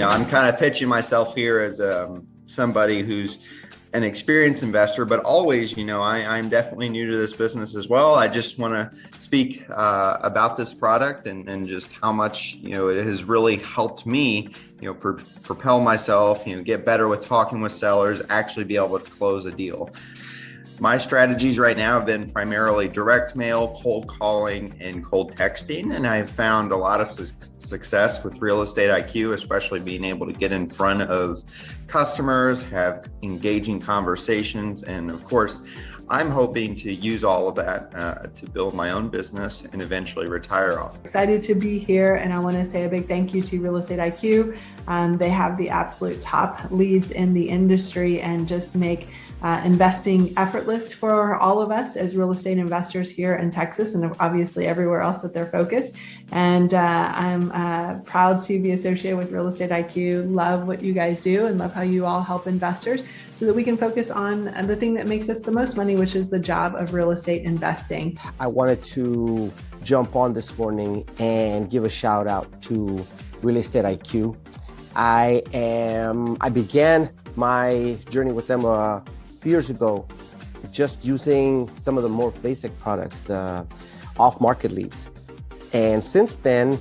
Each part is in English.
I'm kind of pitching myself here as somebody who's an experienced investor, but always, I'm definitely new to this business as well. I just want to speak about this product and just how much, it has really helped me, propel myself, get better with talking with sellers, actually be able to close a deal. My strategies right now have been primarily direct mail, cold calling, and cold texting. And I've found a lot of success with Real Estate IQ, especially being able to get in front of customers, have engaging conversations. And of course, I'm hoping to use all of that to build my own business and eventually retire off. Excited to be here, and I want to say a big thank you to Real Estate IQ. They have the absolute top leads in the industry and just make investing effortless for all of us as real estate investors here in Texas and obviously everywhere else that they're focused. And I'm proud to be associated with Real Estate IQ. Love what you guys do and love how you all help investors so that we can focus on the thing that makes us the most money, which is the job of real estate investing. I wanted to jump on this morning and give a shout out to Real Estate IQ. I began my journey with them a few years ago, just using some of the more basic products, the off-market leads. And since then,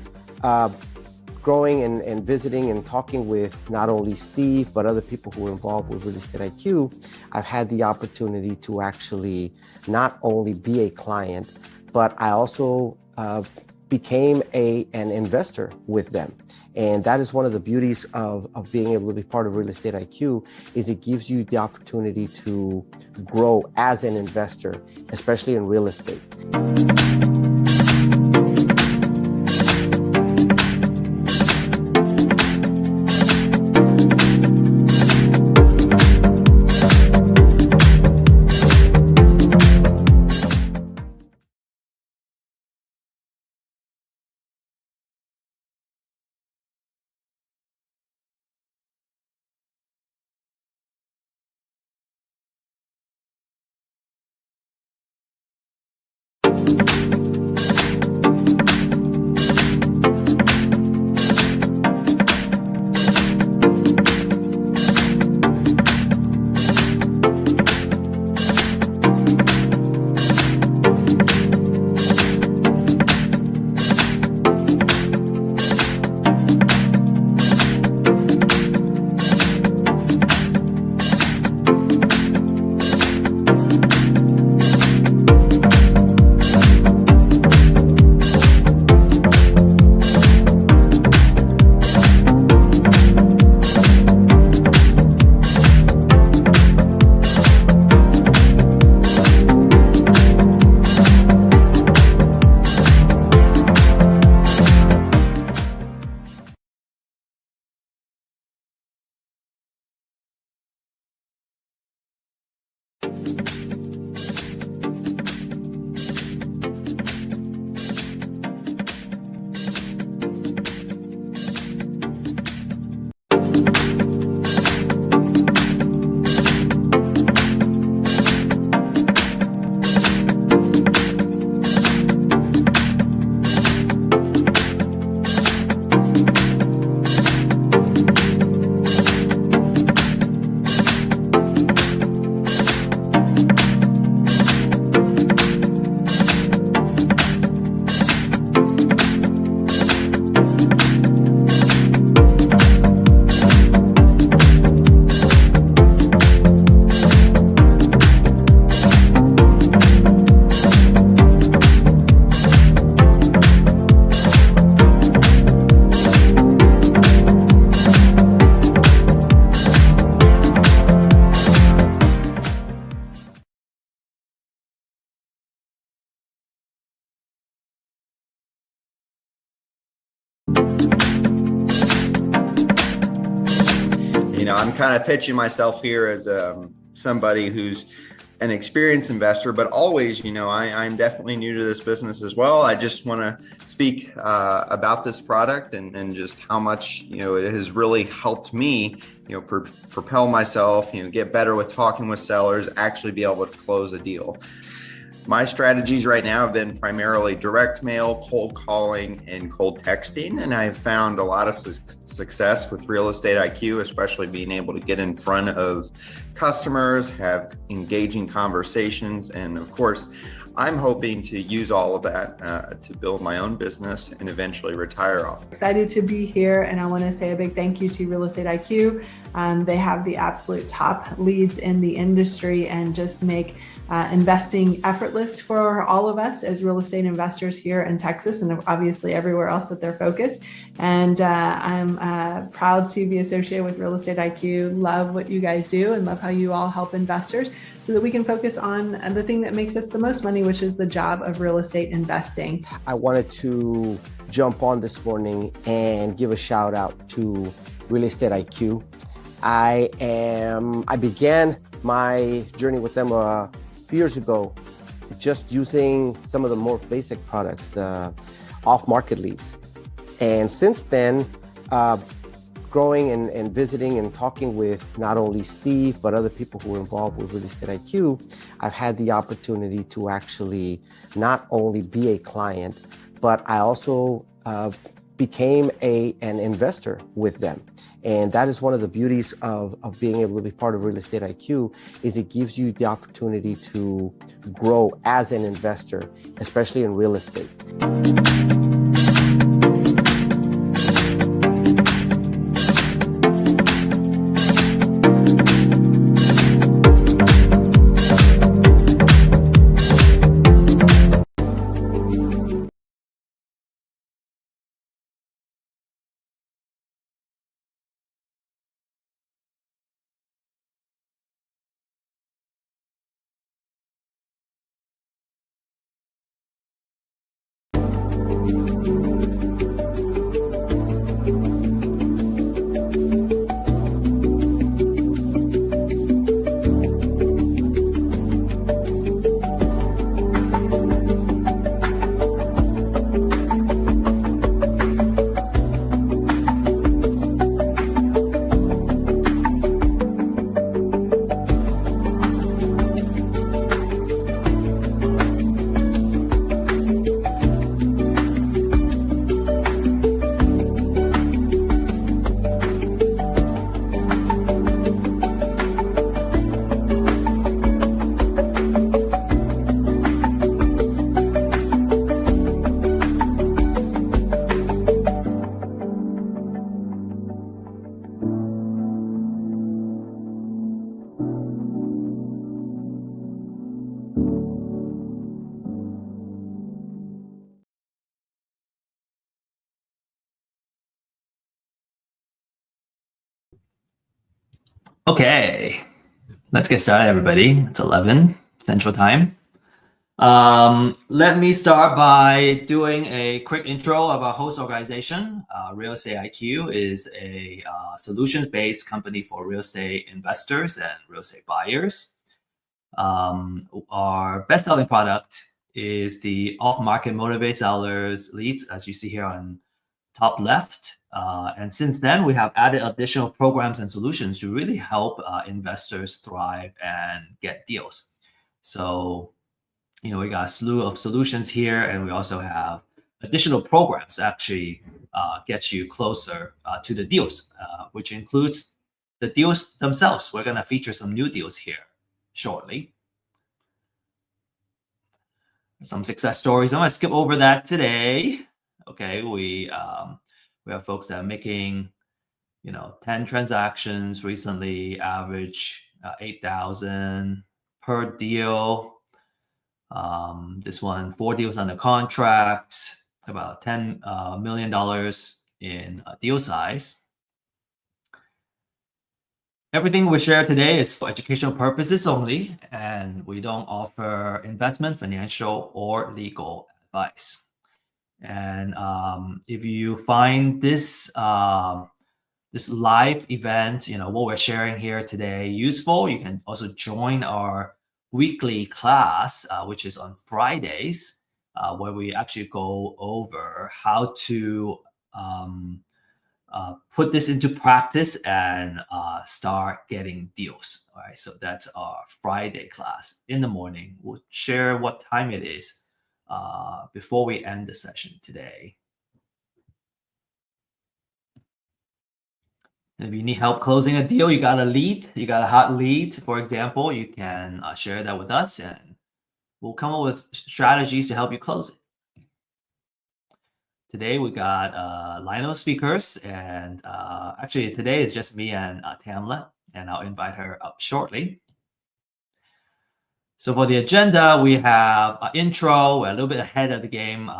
growing and visiting and talking with not only Steve, but other people who are involved with Real Estate IQ, I've had the opportunity to actually not only be a client, but I also became an investor with them. And that is one of the beauties of being able to be part of Real Estate IQ, is it gives you the opportunity to grow as an investor, especially in real estate. I'm kind of pitching myself here as somebody who's an experienced investor, but always, I'm definitely new to this business as well. I just want to speak about this product and just how much, it has really helped me, propel myself, get better with talking with sellers, actually be able to close a deal. My strategies right now have been primarily direct mail, cold calling, and cold texting. And I've found a lot of success with Real Estate IQ, especially being able to get in front of customers, have engaging conversations. And of course, I'm hoping to use all of that to build my own business and eventually retire off. Excited to be here, and I want to say a big thank you to Real Estate IQ. They have the absolute top leads in the industry and just make investing effortless for all of us as real estate investors here in Texas and obviously everywhere else that they're focused. And I'm proud to be associated with Real Estate IQ. Love what you guys do and love how you all help investors so that we can focus on the thing that makes us the most money, which is the job of real estate investing. I wanted to jump on this morning and give a shout out to Real Estate IQ. I began my journey with them a few years ago, just using some of the more basic products, the off-market leads. And since then, growing and visiting and talking with not only Steve, but other people who are involved with Real Estate IQ, I've had the opportunity to actually not only be a client, but I also became an investor with them. And that is one of the beauties of being able to be part of Real Estate IQ, is it gives you the opportunity to grow as an investor, especially in real estate. Okay, let's get started, everybody. It's 11 Central Time. Let me start by doing a quick intro of our host organization. Real Estate IQ is a solutions-based company for real estate investors and real estate buyers. Our best-selling product is the off-market motivated sellers leads, as you see here on top left. And since then, we have added additional programs and solutions to really help investors thrive and get deals. So, we got a slew of solutions here, and we also have additional programs that actually get you closer to the deals, which includes the deals themselves. We're going to feature some new deals here shortly. Some success stories. I'm going to skip over that today. Okay, we have folks that are making, 10 transactions recently, average 8,000 per deal. This one, 4 deals under contract, about $10 million in deal size. Everything we share today is for educational purposes only, and we don't offer investment, financial, or legal advice. And if you find this this live event, what we're sharing here today useful, you can also join our weekly class, which is on Fridays, where we actually go over how to put this into practice and start getting deals. All right, so that's our Friday class in the morning. We'll share what time it is before we end the session today. And if you need help closing a deal, you got a lead, you got a hot lead, for example, you can share that with us and we'll come up with strategies to help you close it. Today we got a line of speakers, and actually today is just me and Tamla, and I'll invite her up shortly. So for the agenda, we have an intro. We're a little bit ahead of the game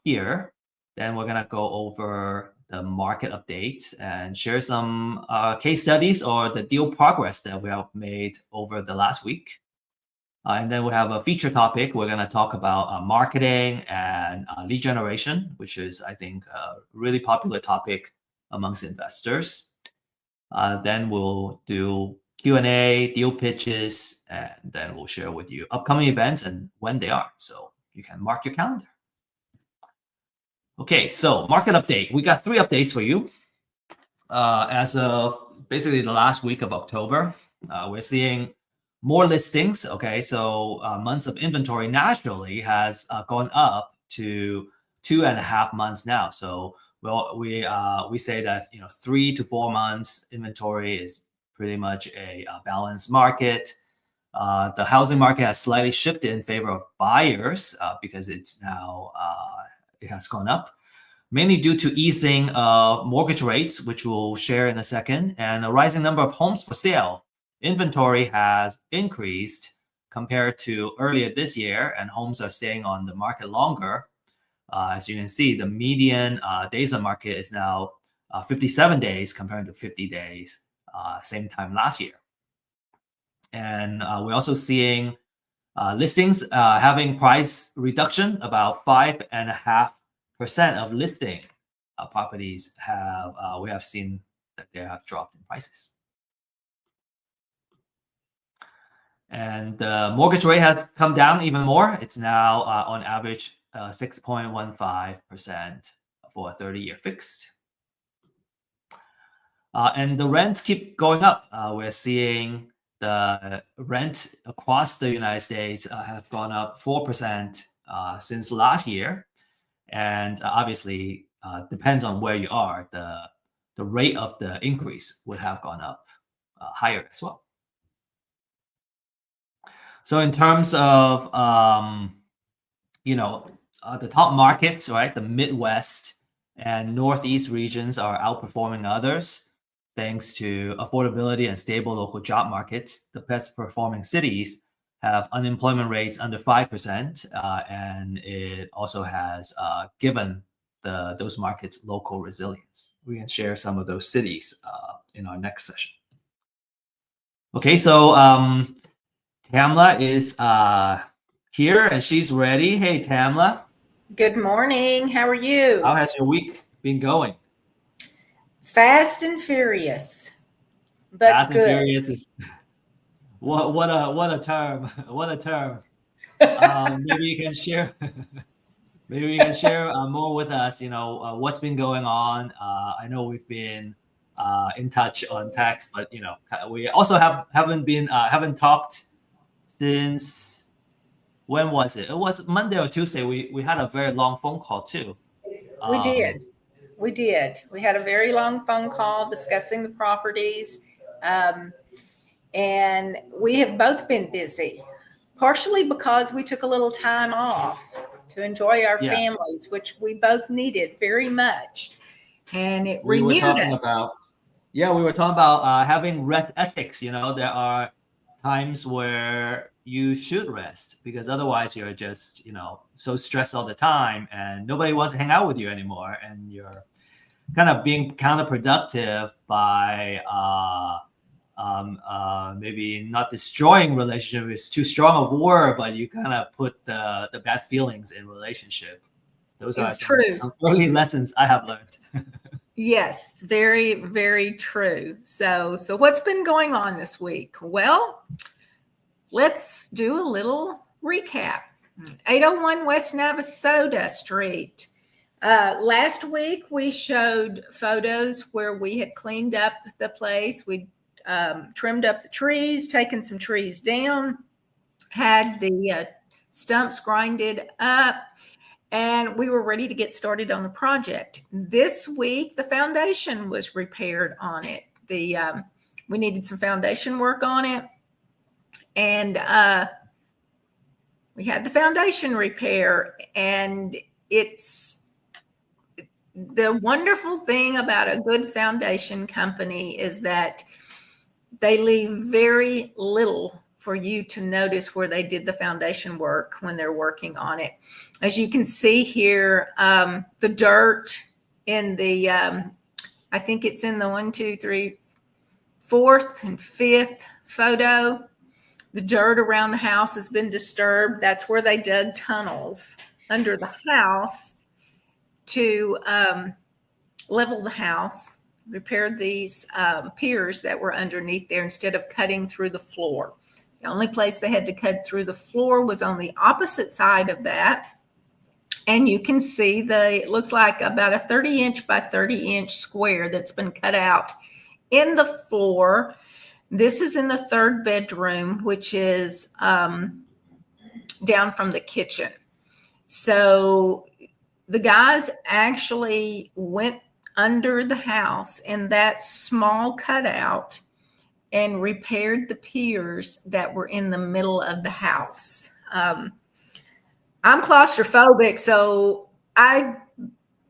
here. Then we're gonna go over the market update and share some case studies or the deal progress that we have made over the last week. And then we have a feature topic. We're going to talk about marketing and lead generation, which is, I think, a really popular topic amongst investors. Then we'll do Q&A, deal pitches, and then we'll share with you upcoming events and when they are. So you can mark your calendar. Okay, so market update. We got 3 updates for you. As of basically the last week of October, we're seeing more listings. Okay, so months of inventory naturally has gone up to 2.5 months now. So we say that 3 to 4 months inventory is pretty much a balanced market. The housing market has slightly shifted in favor of buyers because it's now it has gone up, mainly due to easing of mortgage rates, which we'll share in a second, and a rising number of homes for sale. Inventory has increased compared to earlier this year, and homes are staying on the market longer. As you can see, the median days on market is now 57 days compared to 50 days same time last year. And we're also seeing listings having price reduction. About 5.5% of listing properties we have seen that they have dropped in prices. And the mortgage rate has come down even more. It's now on average 6.15% for a 30-year fixed. And the rents keep going up. We're seeing the rent across the United States have gone up 4% since last year. And obviously, depends on where you are. The rate of the increase would have gone up higher as well. So in terms of the top markets, right, the Midwest and Northeast regions are outperforming others thanks to affordability and stable local job markets. The best performing cities have unemployment rates under 5%, and it also has given those markets local resilience. We can share some of those cities in our next session. Okay, so Tamla is here and she's ready. Hey, Tamla. Good morning. How are you? How has your week been going? Fast and furious, but Fast good. And furious is what a term. What a term. Maybe you can share. Maybe you can share more with us. What's been going on. I know we've been in touch on text, but we also haven't talked since, when was it? It was Monday or Tuesday. We had a very long phone call too. We did. We had a very long phone call discussing the properties. And we have both been busy, partially because we took a little time off to enjoy our families, which we both needed very much. And it renewed us. We were talking about having rest ethics. There are times where you should rest because otherwise you're just, so stressed all the time and nobody wants to hang out with you anymore. And you're kind of being counterproductive by maybe not destroying relationship is too strong a word, but you kind of put the bad feelings in relationship. Those are some early lessons I have learned. Yes, very, very true. So what's been going on this week? Well, let's do a little recap. 801 West Navasota Street. Last week, we showed photos where we had cleaned up the place. We trimmed up the trees, taken some trees down, had the stumps grinded up, and we were ready to get started on the project. This week, the foundation was repaired on it. We needed some foundation work on it, and we had the foundation repair. And it's the wonderful thing about a good foundation company is that they leave very little for you to notice where they did the foundation work when they're working on it. As you can see here, the dirt in the, I think it's in the 1, 2, 3, 4th and 5th photo. The dirt around the house has been disturbed. That's where they dug tunnels under the house to level the house, repair these piers that were underneath there instead of cutting through the floor. The only place they had to cut through the floor was on the opposite side of that. And you can see it looks like about a 30-inch by 30-inch square that's been cut out in the floor. This is in the 3rd bedroom, which is down from the kitchen. So the guys actually went under the house in that small cutout and repaired the piers that were in the middle of the house. I'm claustrophobic, so I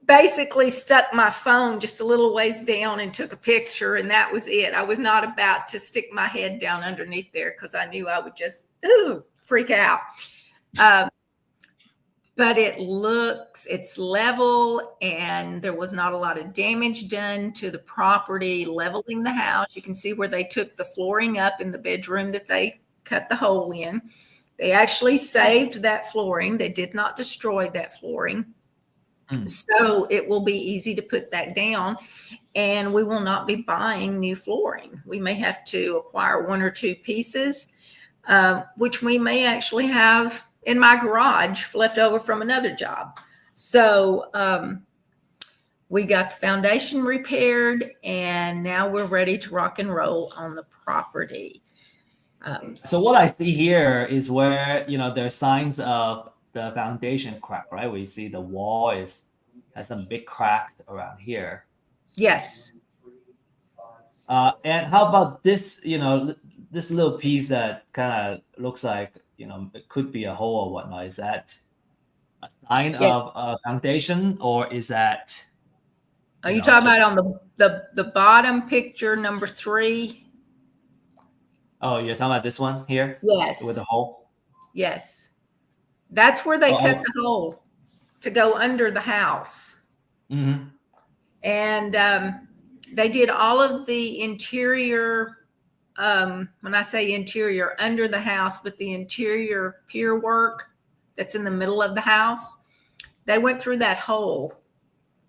basically stuck my phone just a little ways down and took a picture, and that was it. I was not about to stick my head down underneath there because I knew I would just freak out. But it's level, and there was not a lot of damage done to the property leveling the house. You can see where they took the flooring up in the bedroom that they cut the hole in. They actually saved that flooring. They did not destroy that flooring. So it will be easy to put that down, and we will not be buying new flooring. We may have to acquire 1 or 2 pieces, which we may actually have in my garage left over from another job. So we got the foundation repaired, and now we're ready to rock and roll on the property. So what I see here is where, there's signs of the foundation crack, right? We see the wall has some big cracks around here. Yes. And how about this, this little piece that kind of looks like, it could be a hole or whatnot. Is that a sign of a foundation, or is that? Are you talking about on the bottom picture, number 3? Oh, you're talking about this one here? Yes. With the hole? Yes. That's where they cut the hole to go under the house. Mm-hmm. And they did all of the interior, when I say interior, under the house, but the interior pier work that's in the middle of the house, they went through that hole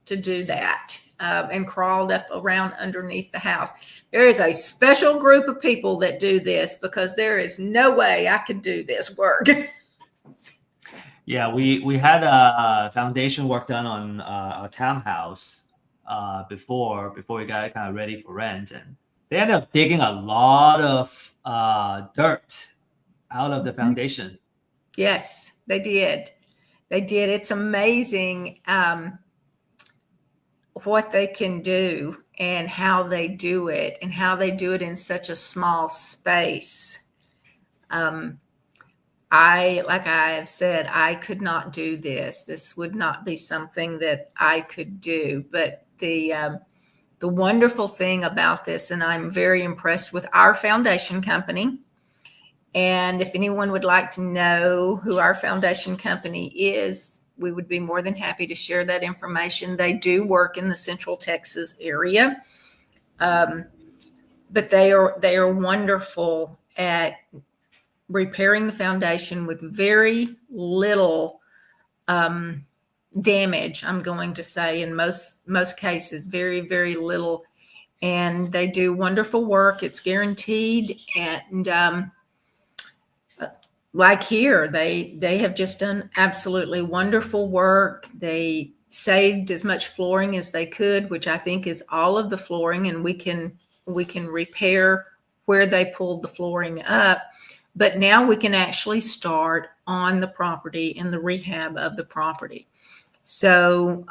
to do that and crawled up around underneath the house. There is a special group of people that do this because there is no way I could do this work. Yeah, we had a foundation work done on a townhouse before we got it kind of ready for rent, and they ended up digging a lot of dirt out of the foundation. Yes, they did. They did. It's amazing what they can do and how they do it in such a small space. Like I have said, I could not do this. This would not be something that I could do. But the wonderful thing about this, and I'm very impressed with our foundation company. And if anyone would like to know who our foundation company is, we would be more than happy to share that information. They do work in the Central Texas area, but they are wonderful at repairing the foundation with very little damage. I'm going to say in most cases, very, very little, and they do wonderful work. It's guaranteed, and like here, they have just done absolutely wonderful work. They saved as much flooring as they could, which I think is all of the flooring, and we can repair where they pulled the flooring up. But now we can actually start on the property and the rehab of the property. So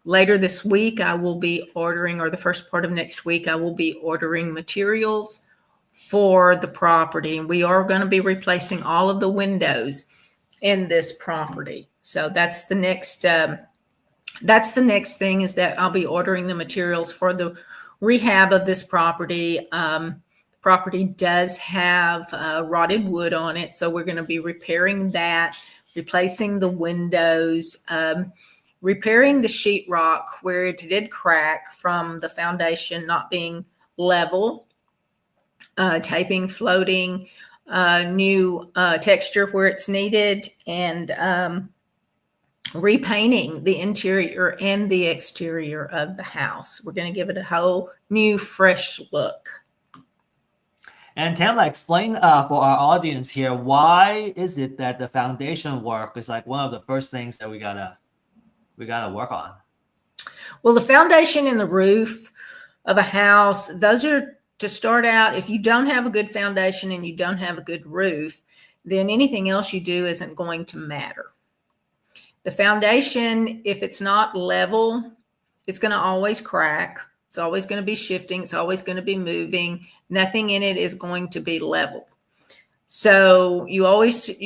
later this week, I will be ordering, or the first part of next week, I will be ordering materials for the property. And we are going to be replacing all of the windows in this property. So that's the next thing, is that I'll be ordering the materials for the rehab of this property. Property does have rotted wood on it, so we're going to be repairing that, replacing the windows, repairing the sheetrock where it did crack from the foundation not being level, taping, floating, new texture where it's needed, and repainting the interior and the exterior of the house. We're going to give it a whole new, fresh look. And Tamla, explain for our audience here, why is it that the foundation work is like one of the first things that we gotta work on? Well, the foundation and the roof of a house, those are, to start out, if you don't have a good foundation and you don't have a good roof, then anything else you do isn't going to matter. The foundation, if it's not level, it's going to always crack. It's always going to be shifting. It's always going to be moving. Nothing in it is going to be level. So you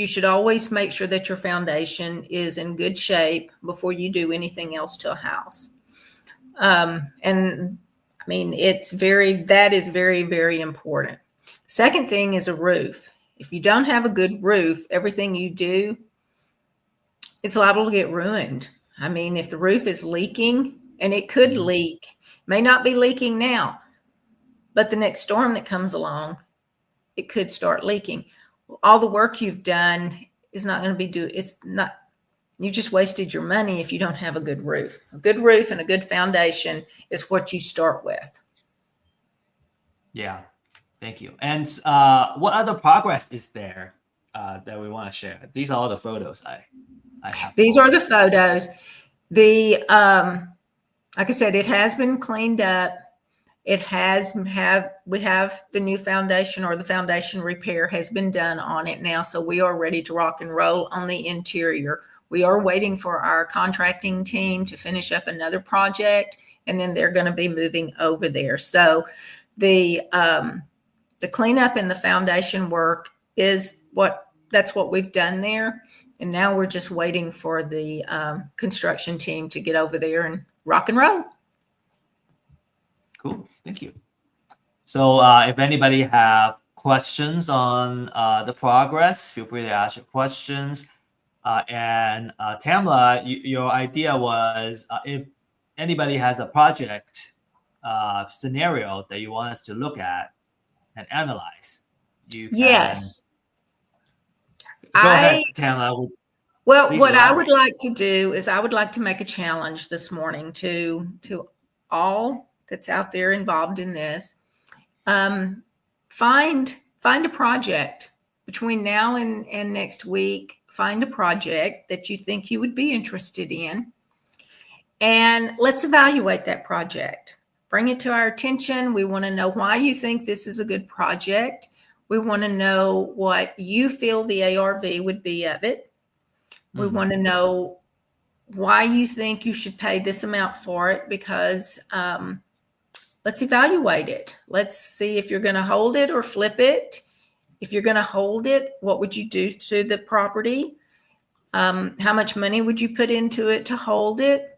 should always make sure that your foundation is in good shape before you do anything else to a house. And I mean, that is very, very important. Second thing is a roof. If you don't have a good roof, everything you do, it's liable to get ruined. I mean, if the roof is leaking, and it could leak, may not be leaking now, but the next storm that comes along, it could start leaking. All the work you've done is not going to be you just wasted your money if you don't have a good roof. A good roof and a good foundation is what you start with. Yeah, thank you. And what other progress is there that we want to share? These are all the photos I have. These are the photos. Like I said, it has been cleaned up. We have the new foundation, or the foundation repair has been done on it now. So we are ready to rock and roll on the interior. We are waiting for our contracting team to finish up another project, and then they're going to be moving over there. So the cleanup and the foundation work that's what we've done there. And now we're just waiting for the construction team to get over there and rock and roll. Cool. Thank you. So if anybody have questions on the progress, feel free to ask your questions. And Tamla, your idea was if anybody has a project scenario that you want us to look at and analyze, you can. Yes. Go ahead, Tamla. Well, Please what elaborate. I would like to do is I would like to make a challenge this morning to all that's out there involved in this. Find a project between now and next week. Find a project that you think you would be interested in, and let's evaluate that project. Bring it to our attention. We want to know why you think this is a good project. We want to know what you feel the ARV would be of it. We want to know why you think you should pay this amount for it, because let's evaluate it. Let's see if you're going to hold it or flip it. If you're going to hold it, what would you do to the property? How much money would you put into it to hold it?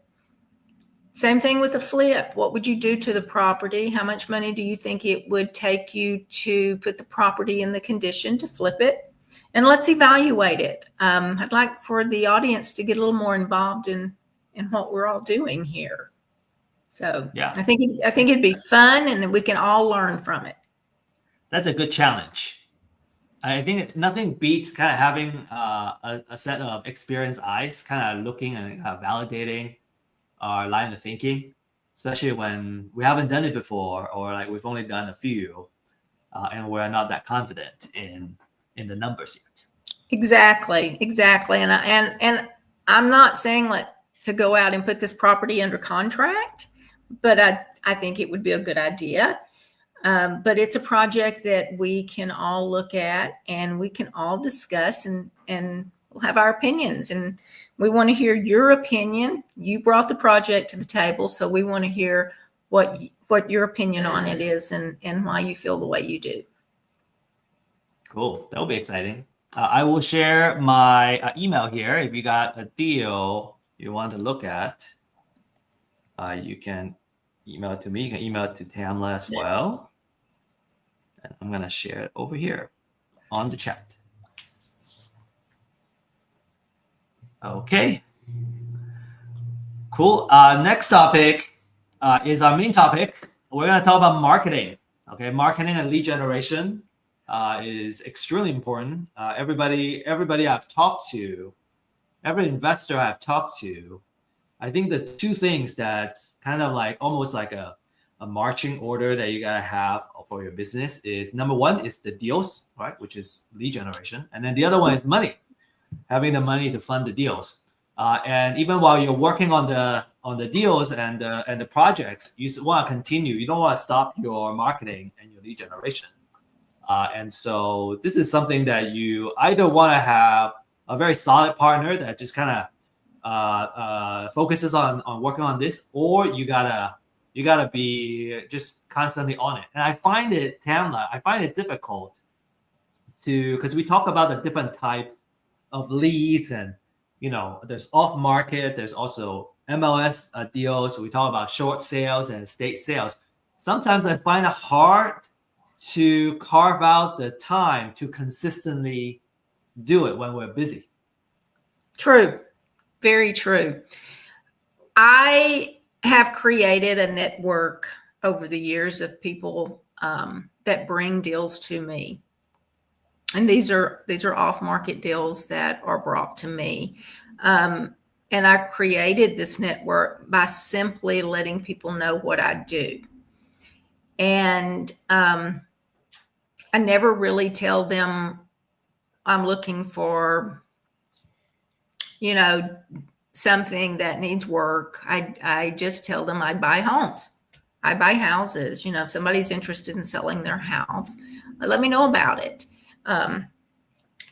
Same thing with a flip. What would you do to the property? How much money do you think it would take you to put the property in the condition to flip it? And let's evaluate it. I'd like for the audience to get a little more involved in what we're all doing here. So yeah, I think it'd be fun, and we can all learn from it. That's a good challenge. I think nothing beats kind of having a set of experienced eyes, kind of looking and validating our line of thinking, especially when we haven't done it before, or like we've only done a few, and we're not that confident in the numbers yet. Exactly. And I'm not saying to go out and put this property under contract, but I think it would be a good idea. But it's a project that we can all look at and we can all discuss, and we'll have our opinions. And we want to hear your opinion. You brought the project to the table, so we want to hear what your opinion on it is and why you feel the way you do. Cool. That'll be exciting. I will share my email here. If you got a deal you want to look at, you can email it to me. You can email it to Tamla as well. And I'm going to share it over here on the chat. Okay. Cool. Next topic is our main topic. We're going to talk about marketing. Okay, marketing and lead generation is extremely important. Everybody I've talked to, every investor I've talked to, I think the two things that's kind of like almost like a marching order that you gotta have for your business is, number one is the deals, right, which is lead generation, and then the other one is money, having the money to fund the deals. And even while you're working on the deals and the projects, you want to continue. You don't want to stop your marketing and your lead generation. And so this is something that you either want to have a very solid partner that just kind of focuses on working on this, or you gotta be just constantly on it. And I find it, Tamla, difficult because we talk about the different types of leads, and there's off market, there's also MLS deals. We talk about short sales and estate sales. Sometimes I find it hard to carve out the time to consistently do it when we're busy. True. Very true. I have created a network over the years of people that bring deals to me. And these are off-market deals that are brought to me. And I created this network by simply letting people know what I do. And I never really tell them I'm looking for, something that needs work. I just tell them I buy homes. I buy houses. If somebody's interested in selling their house, let me know about it.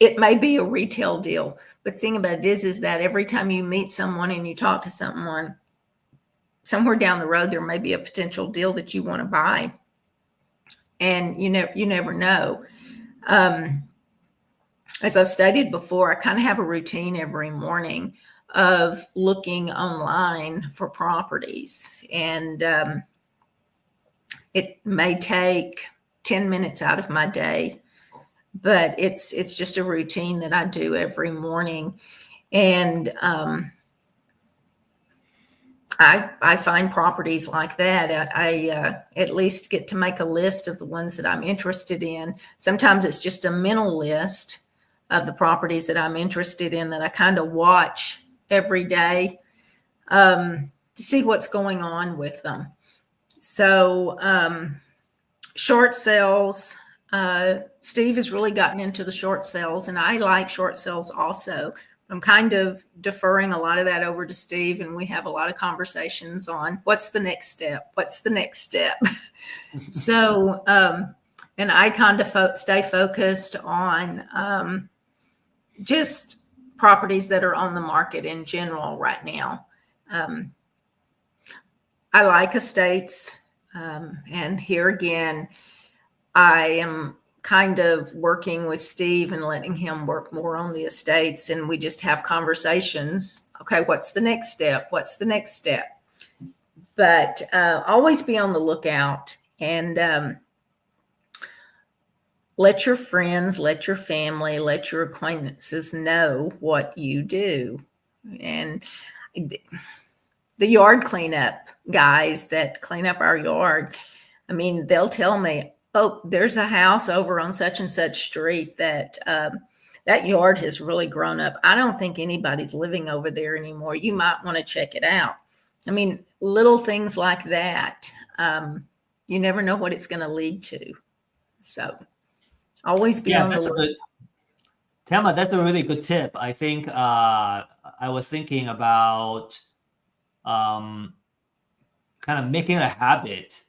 It may be a retail deal. The thing about it is that every time you meet someone and you talk to someone, somewhere down the road, there may be a potential deal that you want to buy. And you never know. As I've stated before, I kind of have a routine every morning of looking online for properties. And it may take 10 minutes out of my day, but it's just a routine that I do every morning. And I find properties like that. I at least get to make a list of the ones that I'm interested in. Sometimes it's just a mental list of the properties that I'm interested in that I kind of watch every day to see what's going on with them. So short sales, Steve has really gotten into the short sales, and I like short sales also. I'm kind of deferring a lot of that over to Steve, and we have a lot of conversations on what's the next step? What's the next step? So, and I kind of stay focused on just properties that are on the market in general right now. I like estates. And here again, I am kind of working with Steve and letting him work more on the estates, and we just have conversations. Okay, what's the next step? What's the next step? But always be on the lookout, and let your friends, let your family, let your acquaintances know what you do. And the yard cleanup guys that clean up our yard, I mean, they'll tell me, oh, there's a house over on such and such street that that yard has really grown up. I don't think anybody's living over there anymore. You might want to check it out. I mean, little things like that. You never know what it's going to lead to. So always be on the lookout. Thelma, that's a really good tip. I think I was thinking about kind of making a habit,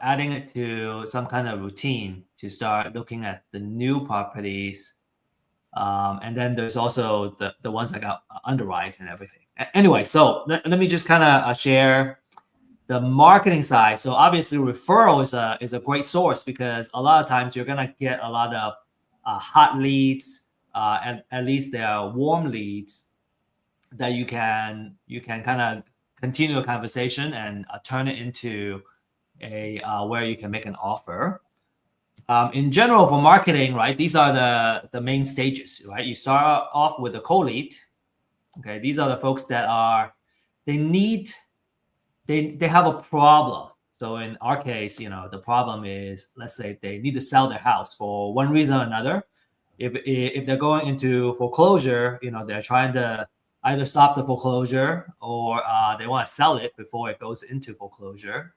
adding it to some kind of routine to start looking at the new properties. And then there's also the ones that got underwrite and everything. Anyway, so let me just kind of share the marketing side. So obviously referral is a great source, because a lot of times you're gonna get a lot of hot leads, at least they are warm leads that you can kind of continue a conversation and turn it into a where you can make an offer. In general, for marketing, right, these are the main stages, right? You start off with a cold lead. Okay, these are the folks that they have a problem. So in our case, the problem is, let's say they need to sell their house for one reason or another. If they're going into foreclosure, they're trying to either stop the foreclosure, or they want to sell it before it goes into foreclosure.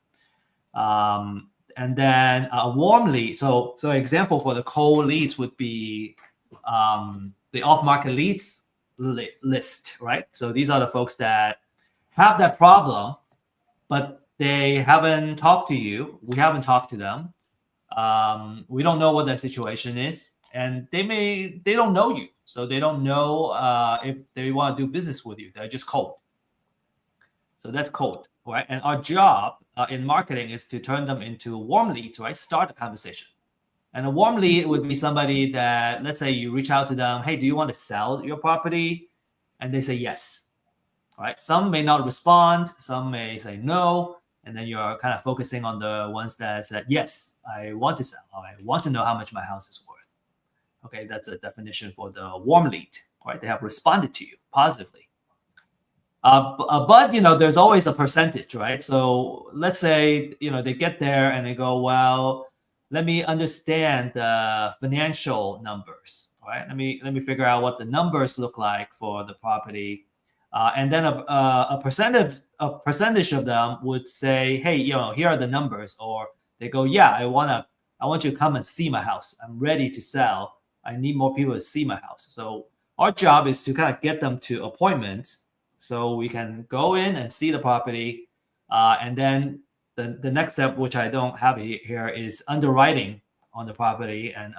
And then a warm lead. So example for the cold leads would be the off-market leads list, right? So these are the folks that have that problem, but they haven't talked to you. We haven't talked to them. We don't know what their situation is, and they don't know you, so they don't know if they want to do business with you. They're just cold. So that's cold, right? And our job in marketing is to turn them into warm leads, right? Start a conversation. And a warm lead would be somebody that, let's say you reach out to them, hey, do you want to sell your property? And they say yes. All right. Some may not respond, some may say no. And then you're kind of focusing on the ones that said, yes, I want to sell. Or I want to know how much my house is worth. Okay, that's a definition for the warm lead, right? They have responded to you positively. But there's always a percentage, right? So let's say they get there and they go, well, let me understand the financial numbers, right? Let me figure out what the numbers look like for the property, and then a percentage of them would say, hey, here are the numbers, or they go, yeah, I want you to come and see my house. I'm ready to sell. I need more people to see my house. So our job is to kind of get them to appointments, so we can go in and see the property, and then the next step, which I don't have here, is underwriting on the property and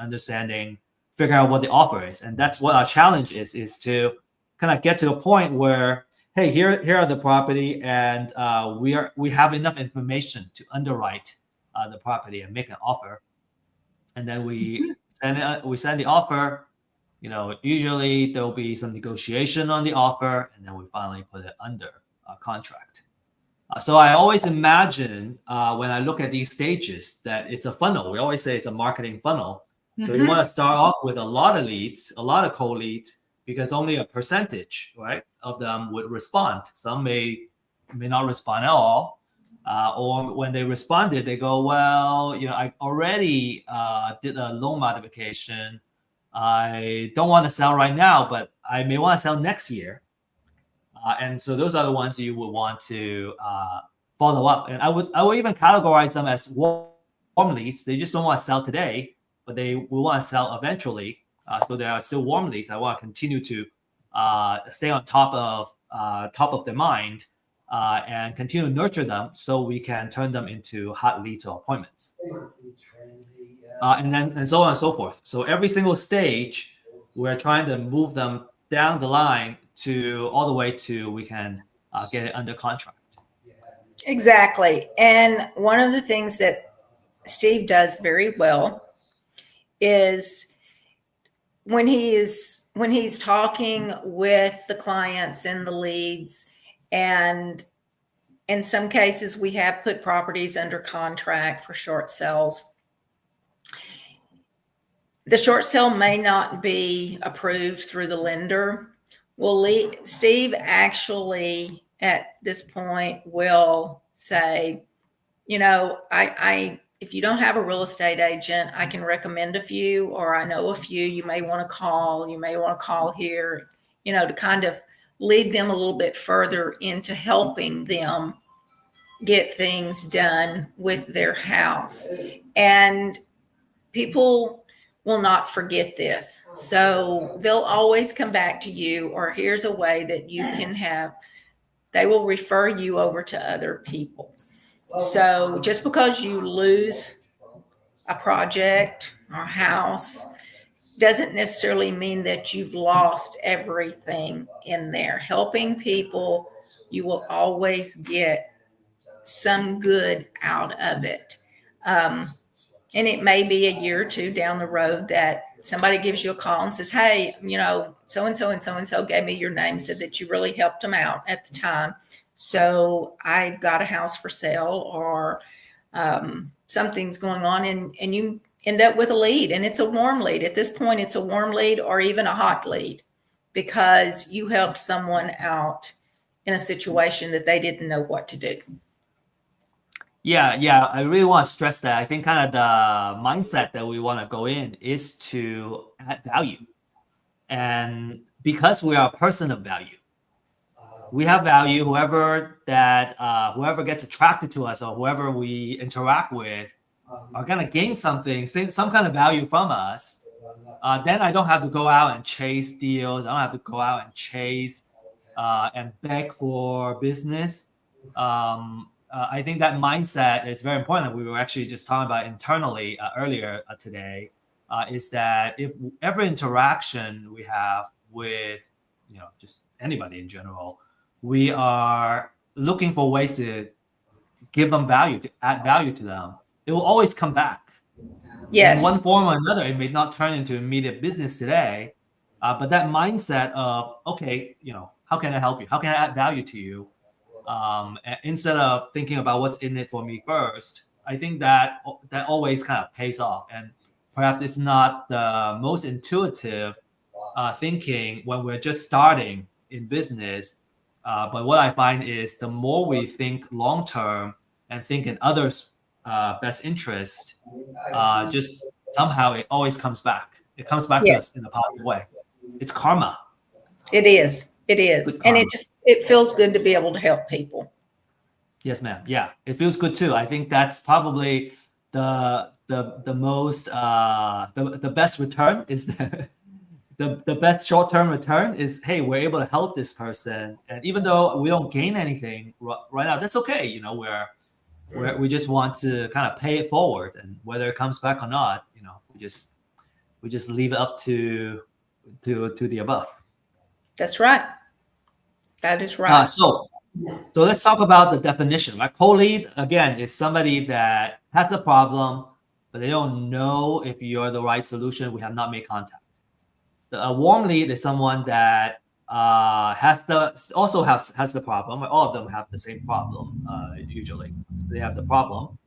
figure out what the offer is. And that's what our challenge is to kind of get to a point where, hey, here are the property, and we have enough information to underwrite the property and make an offer. And then we send the offer. Usually there'll be some negotiation on the offer, and then we finally put it under contract. So I always imagine when I look at these stages that it's a funnel. We always say it's a marketing funnel. So you want to start off with a lot of leads, a lot of cold leads, because only a percentage, right, of them would respond. Some may not respond at all. Or when they responded, they go, well, I already did a loan modification. I don't want to sell right now, but I may want to sell next year. And so those are the ones you would want to follow up. And I would even categorize them as warm leads. They just don't want to sell today, but they will want to sell eventually. So they are still warm leads. I want to continue to stay on top of their mind and continue to nurture them, so we can turn them into hot leads or appointments. And so on and so forth. So every single stage, we're trying to move them down the line to all the way to we can get it under contract. Exactly. And one of the things that Steve does very well is when he's talking with the clients and the leads, and in some cases we have put properties under contract for short sales. The short sale may not be approved through the lender. Well, Steve actually at this point will say, if you don't have a real estate agent, I can recommend a few, or I know a few you may want to call. You may want to call here, to kind of lead them a little bit further into helping them get things done with their house. And people will not forget this. So they'll always come back to you, or here's a way that you can have they will refer you over to other people. So just because you lose a project or house doesn't necessarily mean that you've lost everything in there. Helping people, you will always get some good out of it. And it may be a year or two down the road that somebody gives you a call and says, hey, so-and-so and so-and-so gave me your name, said that you really helped them out at the time. So I've got a house for sale, or something's going on, and you end up with a lead, and it's a warm lead. At this point, it's a warm lead or even a hot lead because you helped someone out in a situation that they didn't know what to do. Yeah. I really want to stress that. I think kind of the mindset that we want to go in is to add value. And because we are a person of value, we have value. Whoever gets attracted to us or whoever we interact with are going to gain something, some kind of value from us. Then I don't have to go out and chase deals. I don't have to go out and chase and beg for business. I think that mindset is very important. We were actually just talking about internally earlier today, is that if every interaction we have with, just anybody in general, we are looking for ways to give them value, to add value to them, it will always come back. Yes. In one form or another. It may not turn into immediate business today, but that mindset of, okay, how can I help you? How can I add value to you? Instead of thinking about what's in it for me first, I think that always kind of pays off. And perhaps it's not the most intuitive thinking when we're just starting in business. But what I find is the more we think long term and think in others' best interest, just somehow it always comes back. It comes back to us in a positive way. It's karma. It is. And it feels good to be able to help people. Yes, ma'am. Yeah, it feels good too. I think that's probably the most the best return is the best short-term return is, hey, we're able to help this person, and even though we don't gain anything right now, that's okay. We just want to kind of pay it forward, and whether it comes back or not, we just leave it up to the above. That's right. That is right. So let's talk about the definition. Right? Cold lead, again, is somebody that has the problem, but they don't know if you're the right solution. We have not made contact. A warm lead is someone that has the problem. All of them have the same problem usually. So they have the problem,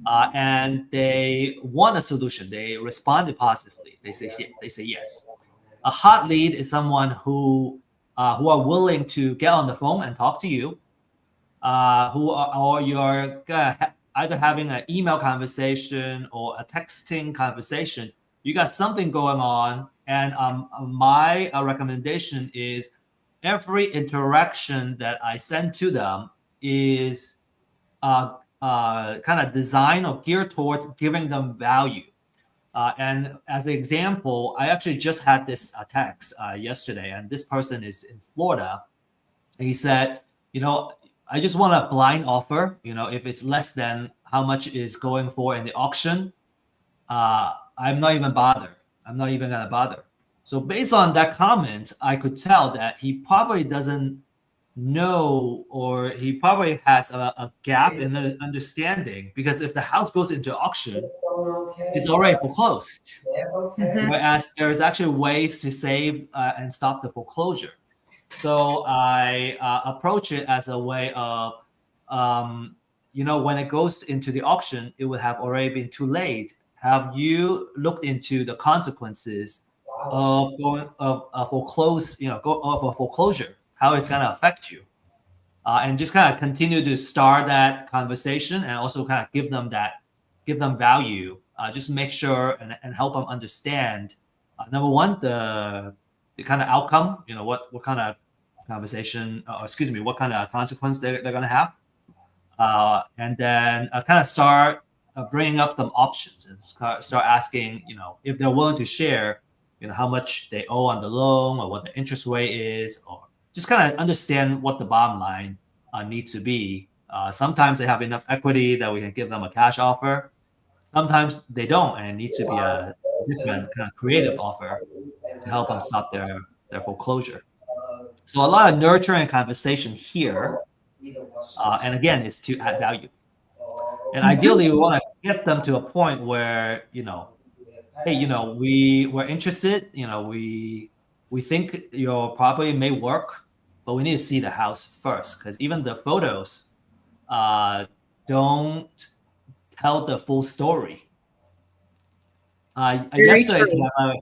and they want a solution. They responded positively. They say yes. A hot lead is someone who are willing to get on the phone and talk to you, or you're either having an email conversation or a texting conversation. You got something going on, and my recommendation is every interaction that I send to them is kind of designed or geared towards giving them value. And as an example, I actually just had this text yesterday, and this person is in Florida. And he said, I just want a blind offer. If it's less than how much is going for in the auction, I'm not even going to bother. So based on that comment, I could tell that he probably doesn't know, or he probably has a gap in the understanding, because if the house goes into auction, it's already foreclosed. Mm-hmm. Whereas there's actually ways to save and stop the foreclosure. So I approach it as a way of, when it goes into the auction, it would have already been too late. Have you looked into the consequences of a foreclosure? How it's going to affect you, and just kind of continue to start that conversation, and also kind of give them value. Just make sure and help them understand. Number one, the kind of outcome. What kind of conversation, what kind of consequence they're going to have, and then kind of start bringing up some options and start asking, if they're willing to share, how much they owe on the loan, or what the interest rate is, or just kind of understand what the bottom line need to be. Sometimes they have enough equity that we can give them a cash offer. Sometimes they don't, and it needs to be a different kind of creative offer to help them stop their foreclosure. So a lot of nurture and conversation here. And again, it's to add value. And ideally, we want to get them to a point where, hey, we're interested, we think your property may work, but we need to see the house first, because even the photos don't tell the full story. Very Yesterday, true.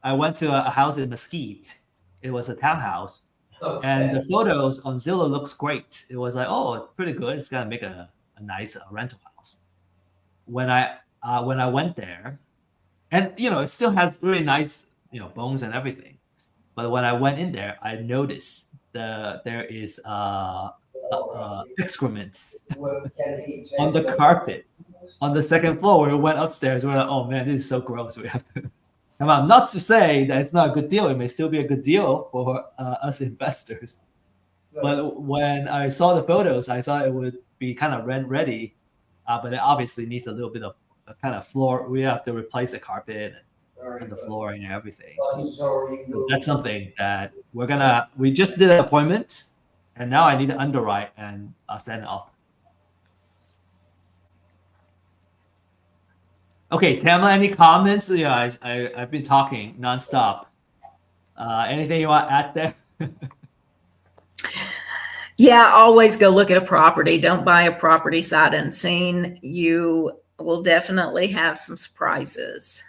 I went to a house in Mesquite. It was a townhouse. And the photos on Zillow looks great. It was like, oh, pretty good. It's gonna make a nice rental house. When I went there, and it still has really nice bones and everything, but when I went in there, I noticed there is excrements on the carpet on the second floor. We went upstairs. We're like, oh man, this is so gross. We have to come out. Not to say that it's not a good deal. It may still be a good deal for us investors. But when I saw the photos, I thought it would be kind of rent ready, but it obviously needs a little bit of a kind of floor. We have to replace the carpet and the flooring and everything. So that's something that we just did an appointment, and now I need to underwrite and send it off. Okay, Tamla, any comments? Yeah, I've been talking nonstop. Anything you want to add there? Yeah, always go look at a property. Don't buy a property sight unseen. You will definitely have some surprises.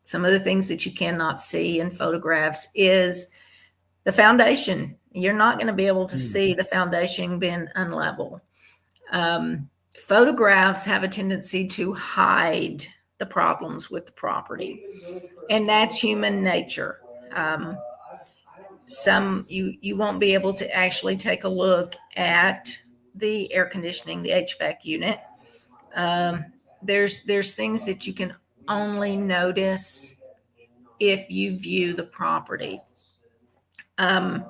Some of the things that you cannot see in photographs is the foundation. You're not going to be able to see the foundation being unlevel. Photographs have a tendency to hide the problems with the property, and that's human nature. You won't be able to actually take a look at the air conditioning, the HVAC unit. There's things that you can only notice if you view the property. A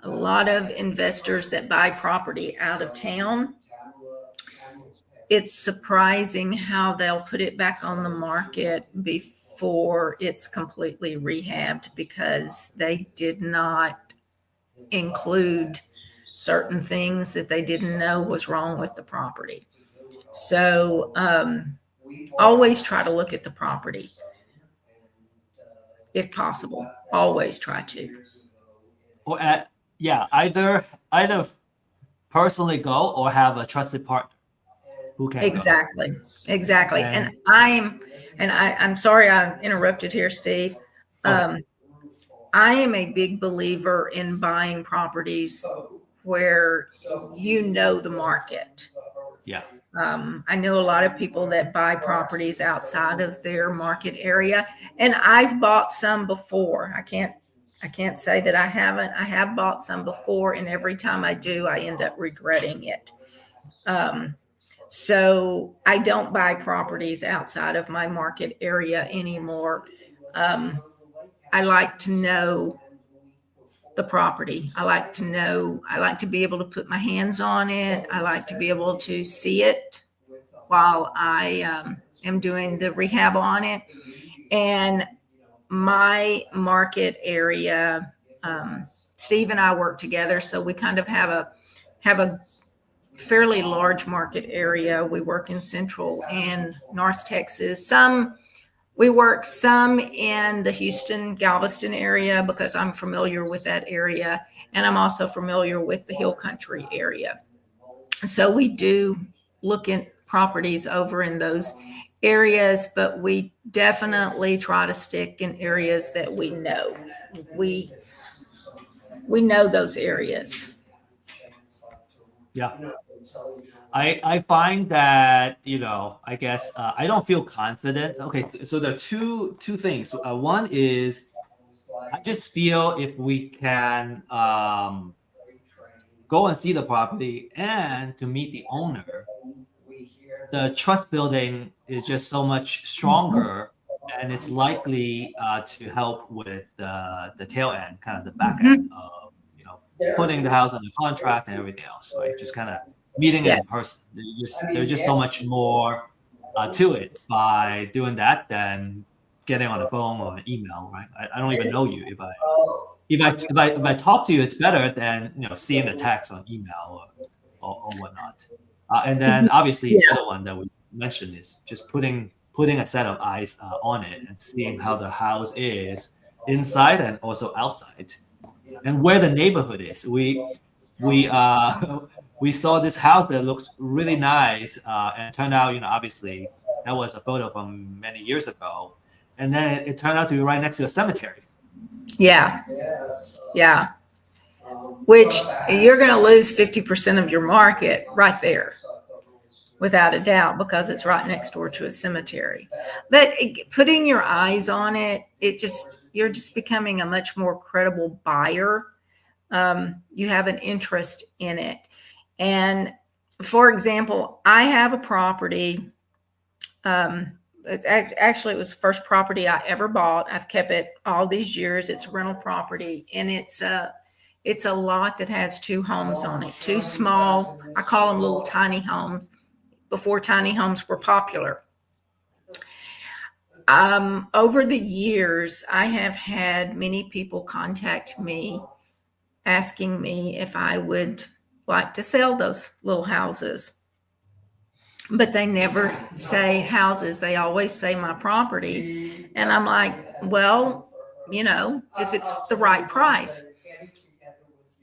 lot of investors that buy property out of town, it's surprising how they'll put it back on the market before it's completely rehabbed, because they did not include certain things that they didn't know was wrong with the property. So always try to look at the property if possible. Always try to. Or either personally go or have a trusted partner who can Exactly. And I'm sorry I interrupted here, Steve. I am a big believer in buying properties where the market. Yeah. I know a lot of people that buy properties outside of their market area, and I've bought some before. I can't say that I haven't. I have bought some before, and every time I do, I end up regretting it. So I don't buy properties outside of my market area anymore. I like to know the property. I like to be able to put my hands on it. I like to be able to see it while I am doing the rehab on it. And my market area, Steve and I work together, so we kind of have a fairly large market area. We work in Central and North Texas. We work some in the Houston, Galveston area because I'm familiar with that area. And I'm also familiar with the Hill Country area. So we do look at properties over in those areas, but we definitely try to stick in areas that we know. We know those areas. Yeah. I find that, I guess I don't feel confident. Okay, so there are two things. One is I just feel if we can go and see the property and to meet the owner, the trust building is just so much stronger, and it's likely to help with the tail end, kind of the back end of putting the house under contract and everything else, right? Just kind of meeting it Yeah. in person. There's just so much more to it by doing that than getting on the phone or an email, right? I don't even know you. If I talk to you, it's better than seeing the text on email or whatnot. And then obviously the other one that we mentioned is just putting a set of eyes on it and seeing how the house is inside and also outside, and where the neighborhood is. We we saw this house that looks really nice, and turned out, obviously that was a photo from many years ago, and then it turned out to be right next to a cemetery. Yeah. Yeah. Which you're going to lose 50% of your market right there, without a doubt, because it's right next door to a cemetery. But putting your eyes on it, you're just becoming a much more credible buyer. You have an interest in it. And for example, I have a property. Actually, it was the first property I ever bought. I've kept it all these years. It's a rental property, and it's a lot that has 2 homes on it, 2 small, I call them little tiny homes, before tiny homes were popular. Over the years, I have had many people contact me asking me if I would like to sell those little houses. But they never say houses. They always say my property. And I'm like, well, if it's the right price.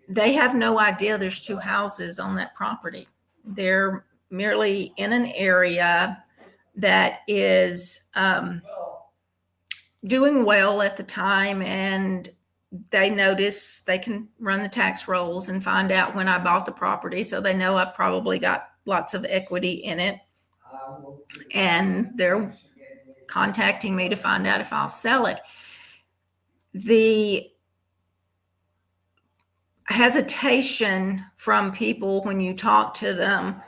They have no idea there's 2 houses on that property. They're merely in an area that is doing well at the time, and they notice they can run the tax rolls and find out when I bought the property, so they know I've probably got lots of equity in it, and they're contacting me to find out if I'll sell it. The hesitation from people when you talk to them,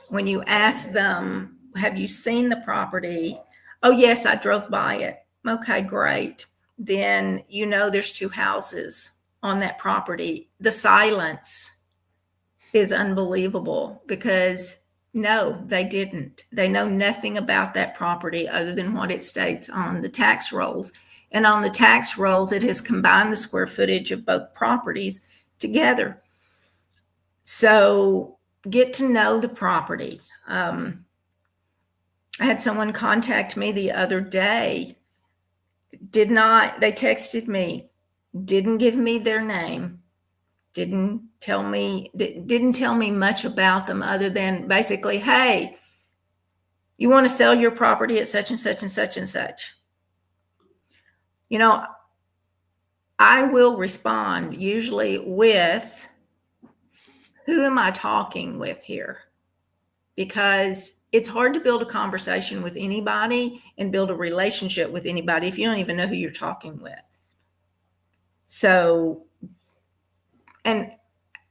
when you ask them, have you seen the property? Oh, yes, I drove by it. Okay, great. Then there's 2 houses on that property. The silence is unbelievable, because no, they didn't. They know nothing about that property other than what it states on the tax rolls. And on the tax rolls, it has combined the square footage of both properties together. So get to know the property. I had someone contact me the other day. They texted me, didn't give me their name, didn't tell me much about them other than basically, hey, you want to sell your property at such and such and such and such. I will respond usually with, who am I talking with here? Because it's hard to build a conversation with anybody and build a relationship with anybody if you don't even know who you're talking with. So, and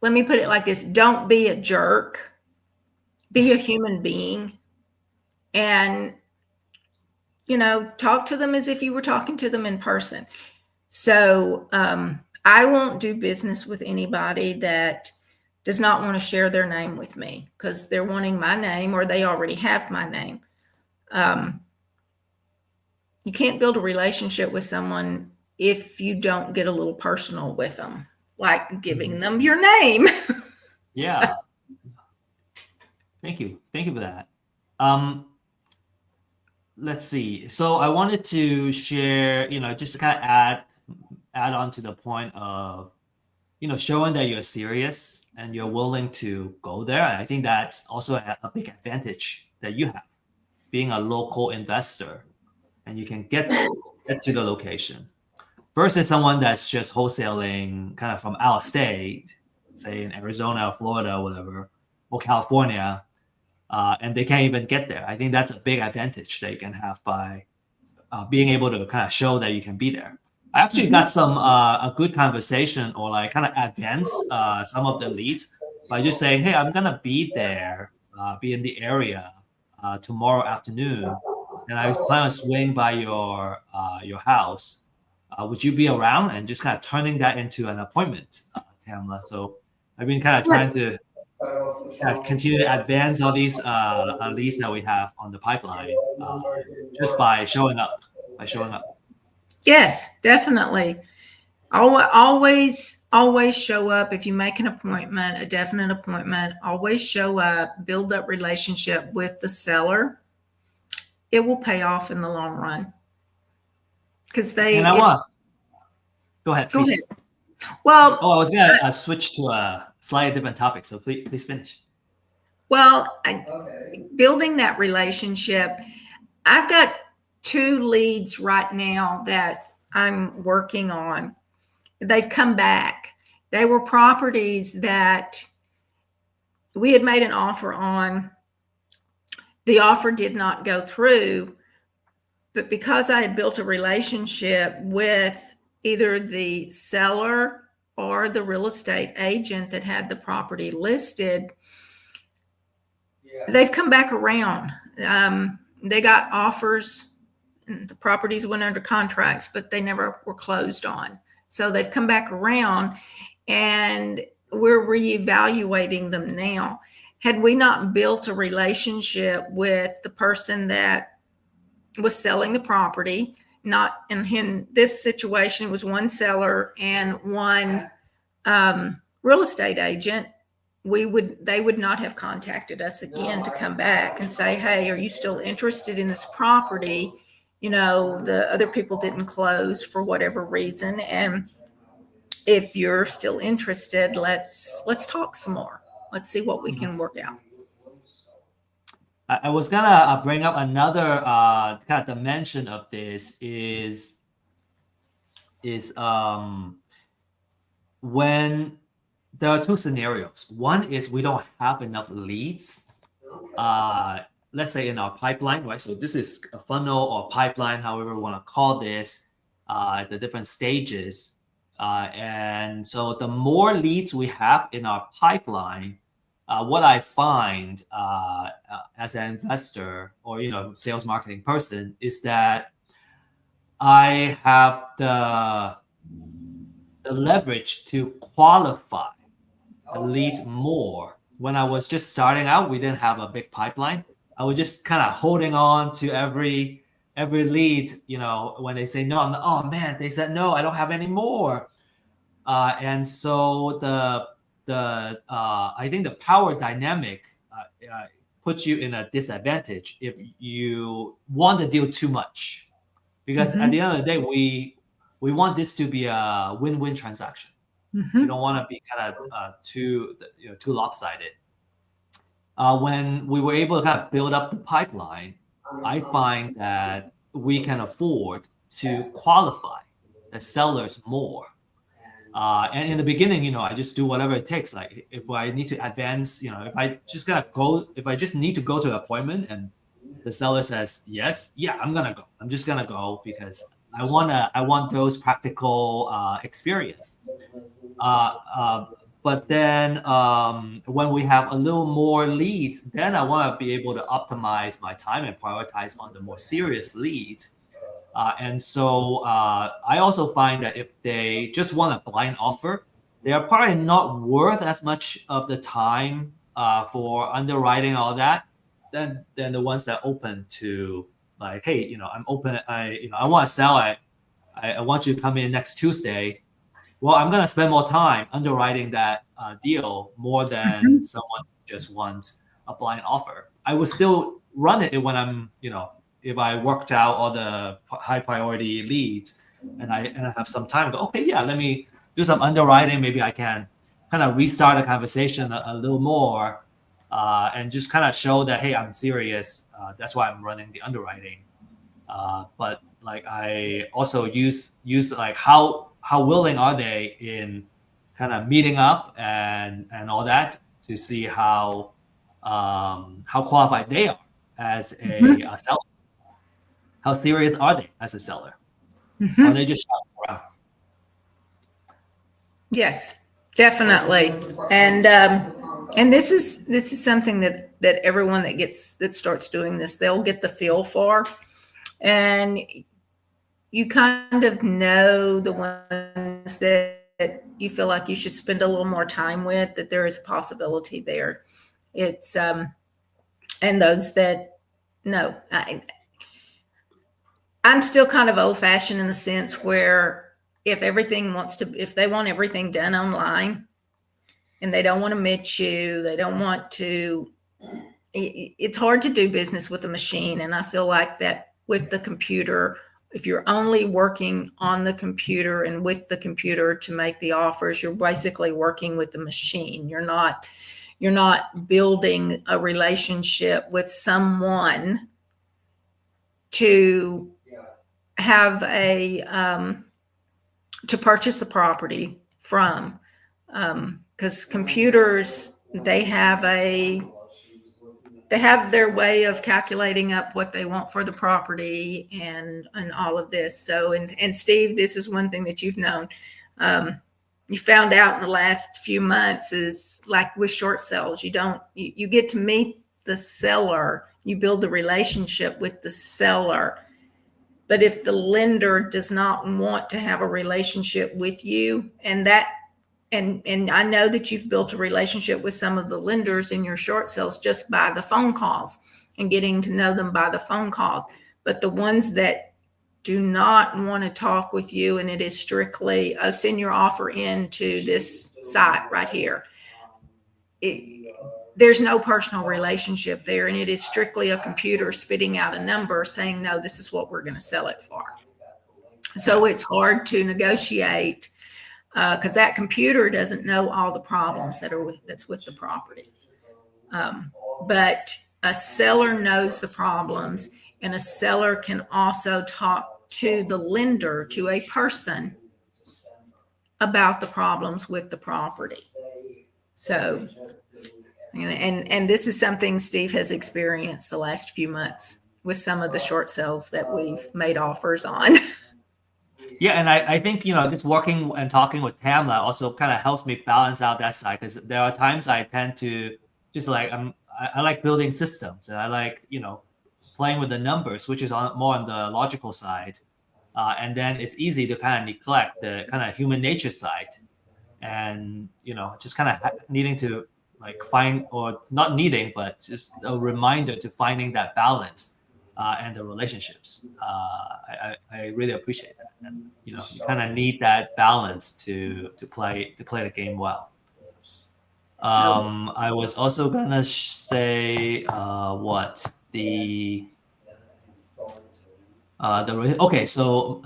let me put it like this: don't be a jerk, be a human being, and, talk to them as if you were talking to them in person. So I won't do business with anybody that does not want to share their name with me, because they're wanting my name or they already have my name. You can't build a relationship with someone if you don't get a little personal with them, like giving them your name. Yeah. Thank you for that. Let's see. So I wanted to share, just to kind of add on to the point of, showing that you're serious and you're willing to go there. And I think that's also a big advantage that you have, being a local investor, and you can get to the location versus someone that's just wholesaling kind of from out of state, say in Arizona or Florida or whatever, or California, and they can't even get there. I think that's a big advantage that you can have by being able to kind of show that you can be there. I actually got some a good conversation, or like kind of advance some of the leads by just saying, hey, I'm gonna be there, be in the area tomorrow afternoon, and I plan to swing by your house. Would you be around? And just kind of turning that into an appointment Tamla. So I've been kind of trying to continue to advance all these leads that we have on the pipeline just by showing up. Yes, definitely. Always show up. If you make an appointment, a definite appointment, always show up, build that relationship with the seller. It will pay off in the long run. Because And I want go ahead, please. Go ahead. Well, I was gonna switch to a slightly different topic, so please finish. Well, building that relationship, I've got 2 leads right now that I'm working on. They've come back. They were properties that we had made an offer on. The offer did not go through, but because I had built a relationship with either the seller or the real estate agent that had the property listed, they've come back around. They got offers, and the properties went under contracts, but they never were closed on. So they've come back around, and we're reevaluating them now. Had we not built a relationship with the person that was selling the property, not in this situation, it was one seller and one real estate agent, they would not have contacted us again to come back and say, hey, are you still interested in this property? The other people didn't close for whatever reason, and if you're still interested, let's talk some more. Let's see what we can work out. I was gonna bring up another kind of dimension of this is when there are 2 scenarios. One is we don't have enough leads, let's say in our pipeline, right? So this is a funnel or pipeline, however we want to call this, at the different stages. And so the more leads we have in our pipeline, what I find as an investor or sales marketing person is that I have the leverage to qualify the lead more. When I was just starting out, we didn't have a big pipeline. I was just kind of holding on to every lead. When they say no, I'm like, oh man, they said no, I don't have any more. And so I think the power dynamic puts you in a disadvantage if you want to deal too much, because at the end of the day, we want this to be a win-win transaction. We don't want to be kind of too lopsided. When we were able to kind of build up the pipeline, I find that we can afford to qualify the sellers more. And in the beginning, I just do whatever it takes. Like if I need to advance, if I just need to go to an appointment and the seller says yes, yeah, I'm gonna go. I'm just gonna go because I want those practical experience. But then when we have a little more leads, then I want to be able to optimize my time and prioritize on the more serious leads. And so I also find that if they just want a blind offer, they are probably not worth as much of the time for underwriting all that than the ones that open to like, hey, I'm open. I want to sell. I want you to come in next Tuesday. Well, I'm gonna spend more time underwriting that deal more than someone who just wants a blind offer. I would still run it when I'm, if I worked out all the high priority leads and I have some time, go, okay, yeah, let me do some underwriting. Maybe I can kind of restart the conversation a little more and just kind of show that, hey, I'm serious. That's why I'm running the underwriting. But like I also use like how willing are they in kind of meeting up and all that to see how qualified they are as a seller. How serious are they as a seller? Are they just shopping around? Yes, definitely. And this is something that everyone that starts doing this, they'll get the feel for, and you kind of know the ones that you feel like you should spend a little more time with, that there is a possibility there. It's and those that no, I'm still kind of old fashioned in the sense where if they want everything done online and they don't want to meet you, they don't want to, it's hard to do business with a machine. And I feel like that with the computer, if you're only working on the computer and with the computer to make the offers, you're basically working with the machine. You're not building a relationship with someone to have to purchase the property from, because computers, they have their way of calculating up what they want for the property and all of this. So, and Steve, this is one thing that you've known, you found out in the last few months, is like with short sales, you get to meet the seller, you build a relationship with the seller. But if the lender does not want to have a relationship with you, and I know that you've built a relationship with some of the lenders in your short sales just by the phone calls and getting to know them by the phone calls. But the ones that do not want to talk with you, and it is strictly, send your offer into this site right here. There's no personal relationship there, and it is strictly a computer spitting out a number saying, no, this is what we're going to sell it for. So it's hard to negotiate because that computer doesn't know all the problems that's with the property. But a seller knows the problems, and a seller can also talk to the lender, to a person, about the problems with the property. So, and this is something Steve has experienced the last few months with some of the short sales that we've made offers on. Yeah, and I think, just working and talking with Tamla also kind of helps me balance out that side, because there are times I tend to just like, I like building systems, and I like, playing with the numbers, which is more on the logical side. And then it's easy to kind of neglect the kind of human nature side, and, just kind of needing to like find, or not needing, but just a reminder to finding that balance and the relationships. I really appreciate that. And, you kind of need that balance to play the game well. I was also gonna say the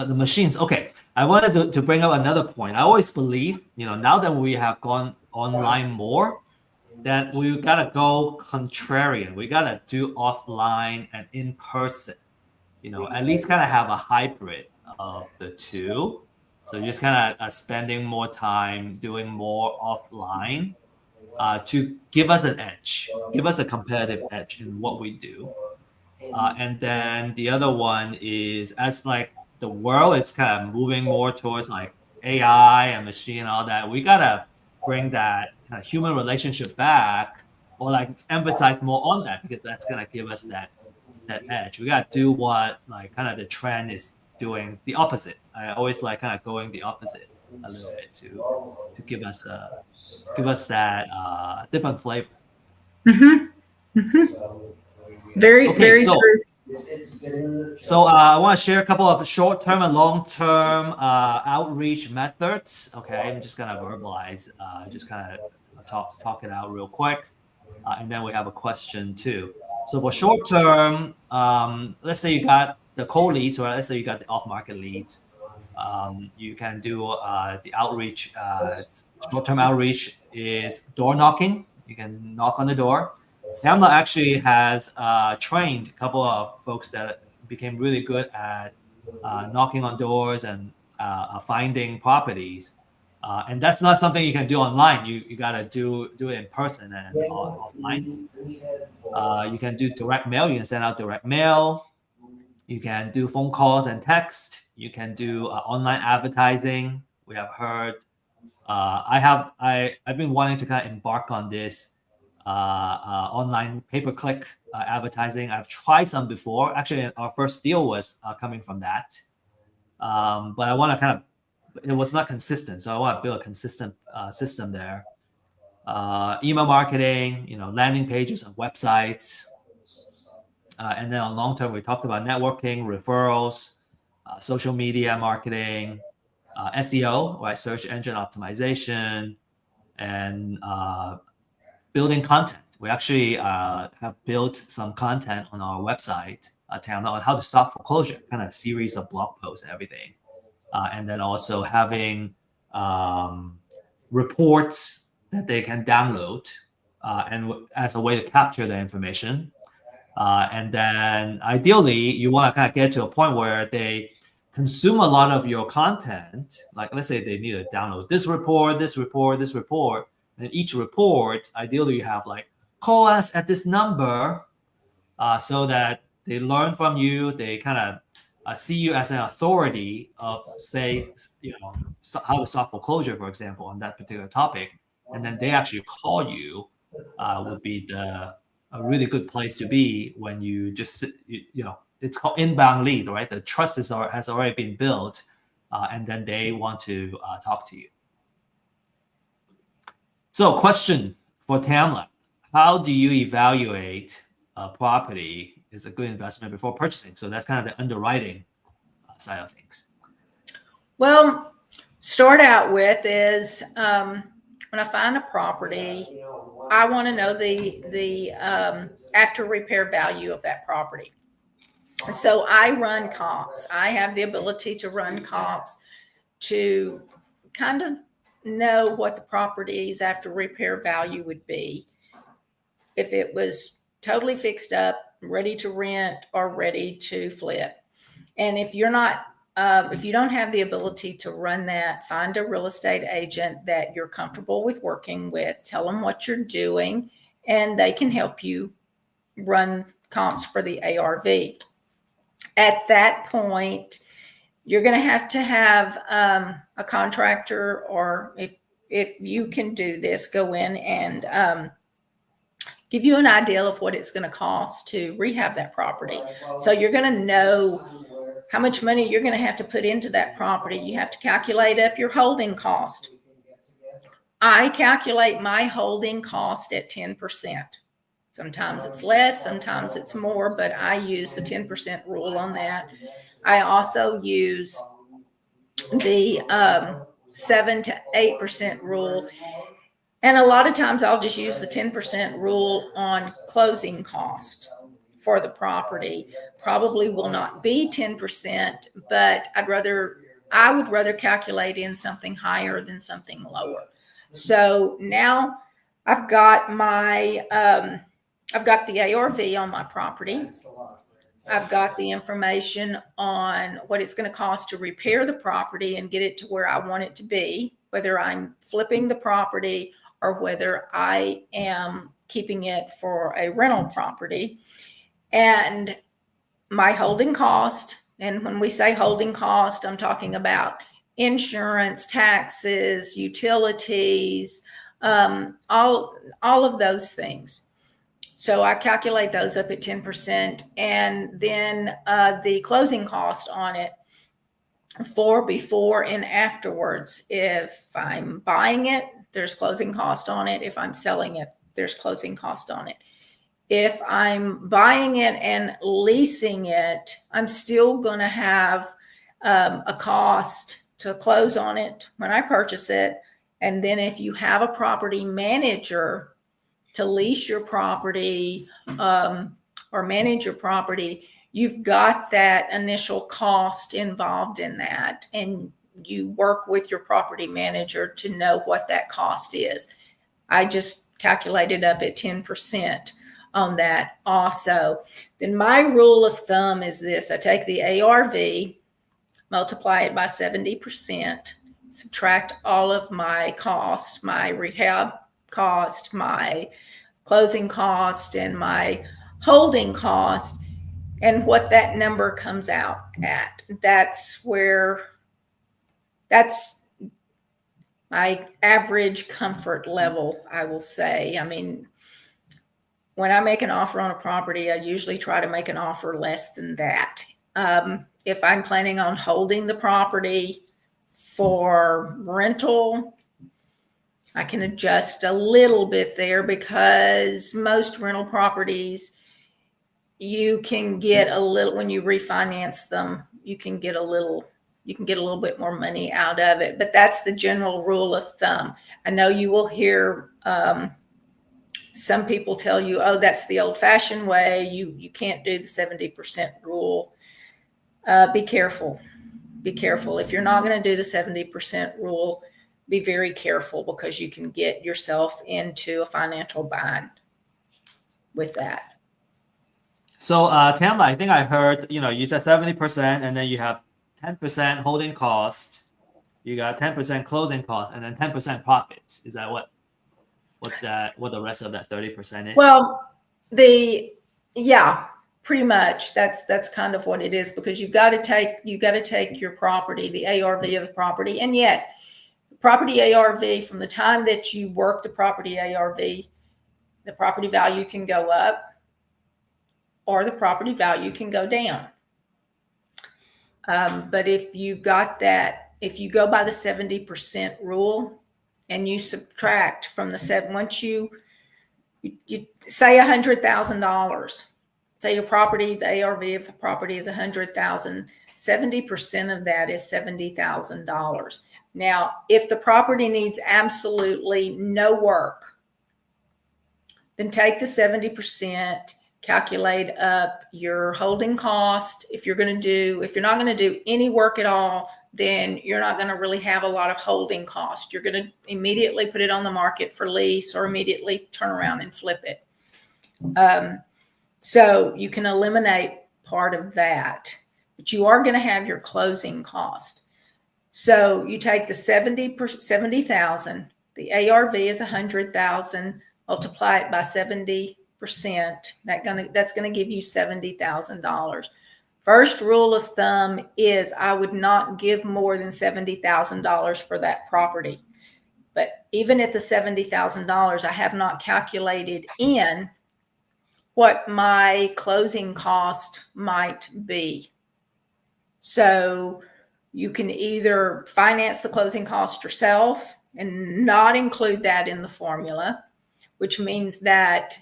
machines. Okay, I wanted to bring up another point. I always believe, now that we have gone online more, that we gotta go contrarian. We gotta do offline and in person. At least kind of have a hybrid of the two. So just kind of spending more time doing more offline to give us an edge, give us a competitive edge in what we do. And then the other one is, as like the world is kind of moving more towards like AI and machine and all that, we gotta bring that kind of human relationship back, or like emphasize more on that, because that's gonna give us that edge. We gotta do what like kind of the trend is doing, the opposite. I always like kind of going the opposite a little bit to give us that different flavor. Mm-hmm. Mm-hmm. Very true. So I want to share a couple of short-term and long-term outreach methods. Okay, I'm just gonna verbalize, just kind of talk it out real quick, and then we have a question too. So for short-term, let's say you got the cold leads, or let's say you got the off-market leads. You can do the outreach. Short-term outreach is door knocking. You can knock on the door. Tamla actually has trained a couple of folks that became really good at knocking on doors and finding properties. And that's not something you can do online. You gotta do it in person and offline. You can do direct mail. You can send out direct mail. You can do phone calls and text. You can do online advertising. We have heard. I've been wanting to kind of embark on this online pay-per-click advertising. I've tried some before. Actually, our first deal was coming from that. But I want to kind of it was not consistent. So I want to build a consistent system there. Email marketing, landing pages and websites. And then on long term, we talked about networking, referrals, social media marketing, SEO, right? Search engine optimization, and building content. We actually have built some content on our website, Tamla, on how to stop foreclosure, kind of a series of blog posts and everything. And then also having reports that they can download and as a way to capture the information. And then ideally, you want to kind of get to a point where they consume a lot of your content. Like let's say they need to download this report, this report, this report. And each report, ideally you have like, call us at this number so that they learn from you. They kind of see you as an authority of, say, how to solve foreclosure, for example, on that particular topic. And then they actually call you would be a really good place to be when you just, it's called inbound lead, right? The trust has already been built, and then they want to talk to you. So question for Tamla, how do you evaluate a property is a good investment before purchasing? So that's kind of the underwriting side of things. Well, start out with is when I find a property, I want to know the after repair value of that property. So I run comps. I have the ability to run comps to kind of know what the property's after repair value would be if it was totally fixed up, ready to rent, or ready to flip. And if you're not, if you don't have the ability to run that, find a real estate agent that you're comfortable with working with, tell them what you're doing, and they can help you run comps for the ARV. At that point, you're going to have a contractor, or if you can do this, go in and give you an idea of what it's going to cost to rehab that property. So you're going to know how much money you're going to have to put into that property. You have to calculate up your holding cost. I calculate my holding cost at 10%. Sometimes it's less, sometimes it's more, but I use the 10% rule on that. I also use the 7 to 8% rule. And a lot of times I'll just use the 10% rule on closing cost for the property. Probably will not be 10%, but I would rather calculate in something higher than something lower. So now I've got the ARV on my property. I've got the information on what it's going to cost to repair the property and get it to where I want it to be, whether I'm flipping the property or whether I am keeping it for a rental property, and my holding cost. And when we say holding cost, I'm talking about insurance, taxes, utilities, all of those things. So I calculate those up at 10%, and then the closing cost on it for before and afterwards. If I'm buying it, there's closing cost on it. If I'm selling it, there's closing cost on it. If I'm buying it and leasing it, I'm still going to have a cost to close on it when I purchase it. And then if you have a property manager to lease your property or manage your property, you've got that initial cost involved in that. And you work with your property manager to know what that cost is. I just calculated up at 10% on that also. Then my rule of thumb is this: I take the ARV, multiply it by 70%, subtract all of my cost, my rehab cost, my closing cost, and my holding cost, and what that number comes out at. That's my average comfort level, I will say. I mean, when I make an offer on a property, I usually try to make an offer less than that. If I'm planning on holding the property For rental, I can adjust a little bit there because most rental properties, you can get a little, when you refinance them, you can get a little bit more money out of it. But that's the general rule of thumb. I know you will hear some people tell you, oh, that's the old-fashioned way. You can't do the 70% rule. Be careful. Be careful. If you're not going to do the 70% rule, be very careful, because you can get yourself into a financial bind with that. So, Tamla, I think I heard, you said 70%, and then you have 10% holding cost, you got 10% closing cost, and then 10% profits. Is that what the rest of that 30% is? Well, yeah, pretty much. That's kind of what it is, because you got to take your property, the ARV of the property, and yes, property ARV, from the time that you work the property ARV, the property value can go up or the property value can go down. But if you've got that, if you go by the 70% rule and you subtract from the once you say $100,000, say your property, the ARV of a property is $100,000, 70% of that is $70,000. Now, if the property needs absolutely no work, then take the 70%, calculate up your holding cost. If you're not going to do any work at all, then you're not going to really have a lot of holding cost. You're going to immediately put it on the market for lease or immediately turn around and flip it. So you can eliminate part of that, but you are going to have your closing cost. So you take the 70,000, the ARV is 100,000, multiply it by 70%. That's going to give you $70,000. First rule of thumb is I would not give more than $70,000 for that property. But even at the $70,000, I have not calculated in what my closing cost might be. So you can either finance the closing cost yourself and not include that in the formula, which means that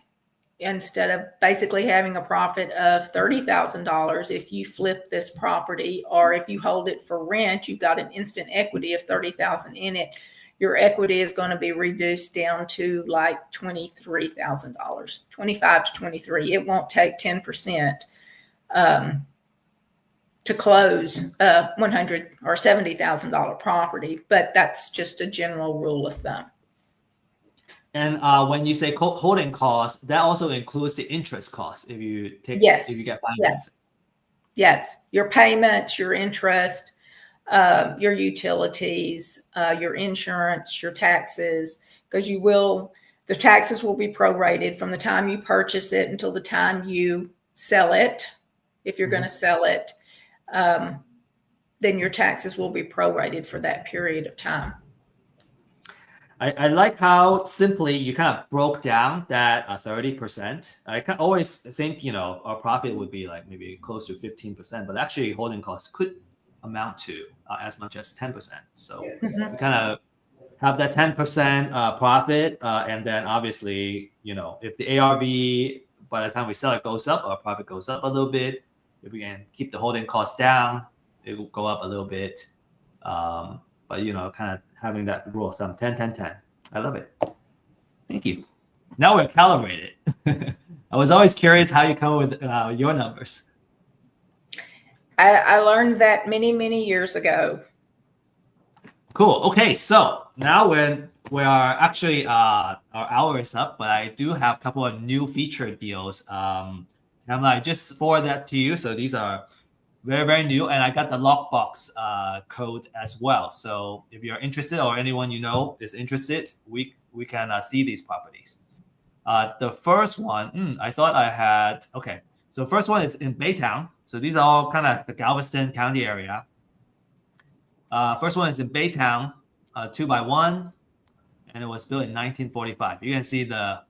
instead of basically having a profit of $30,000, if you flip this property or if you hold it for rent, you've got an instant equity of $30,000 in it. Your equity is going to be reduced down to like $23,000, 25 to 23. It won't take 10% to close a $100,000 or $70,000 property, but that's just a general rule of thumb. And when you say holding costs, that also includes the interest costs if you get financing. Yes, your payments, your interest, your utilities, your insurance, your taxes, because the taxes will be prorated from the time you purchase it until the time you sell it. If you're going to sell it, then your taxes will be prorated for that period of time. I like how simply you kind of broke down that 30%. I always think, our profit would be like maybe close to 15%, but actually holding costs could amount to as much as 10%. So you kind of have that 10% profit. And then obviously, if the ARV by the time we sell it goes up, our profit goes up a little bit. If we can keep the holding costs down, it will go up a little bit. But, kind of having that rule of thumb, 10, 10, 10. I love it. Thank you. Now we're calibrated. I was always curious how you come with your numbers. I learned that many, many years ago. Cool. Okay, so now we are actually, our hour is up, but I do have a couple of new feature deals. I just forward that to you. So these are very, very new, and I got the lockbox code as well. So if you're interested or anyone is interested, we can see these properties. The first one, I thought I had, okay. So first one is in Baytown. So these are all kind of the Galveston County area. First one is in Baytown, 2x1, and it was built in 1945. You can see the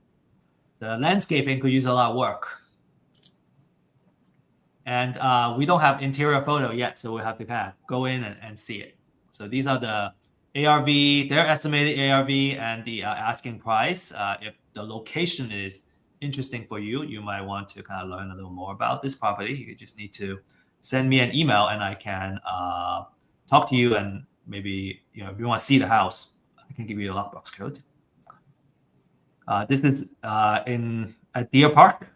landscaping could use a lot of work. And we don't have interior photo yet, so we'll have to kind of go in and see it. So these are the ARV, their estimated ARV, and the asking price. If the location is interesting for you, you might want to kind of learn a little more about this property. You just need to send me an email, and I can talk to you. And maybe if you want to see the house, I can give you a lockbox code. This is at Deer Park,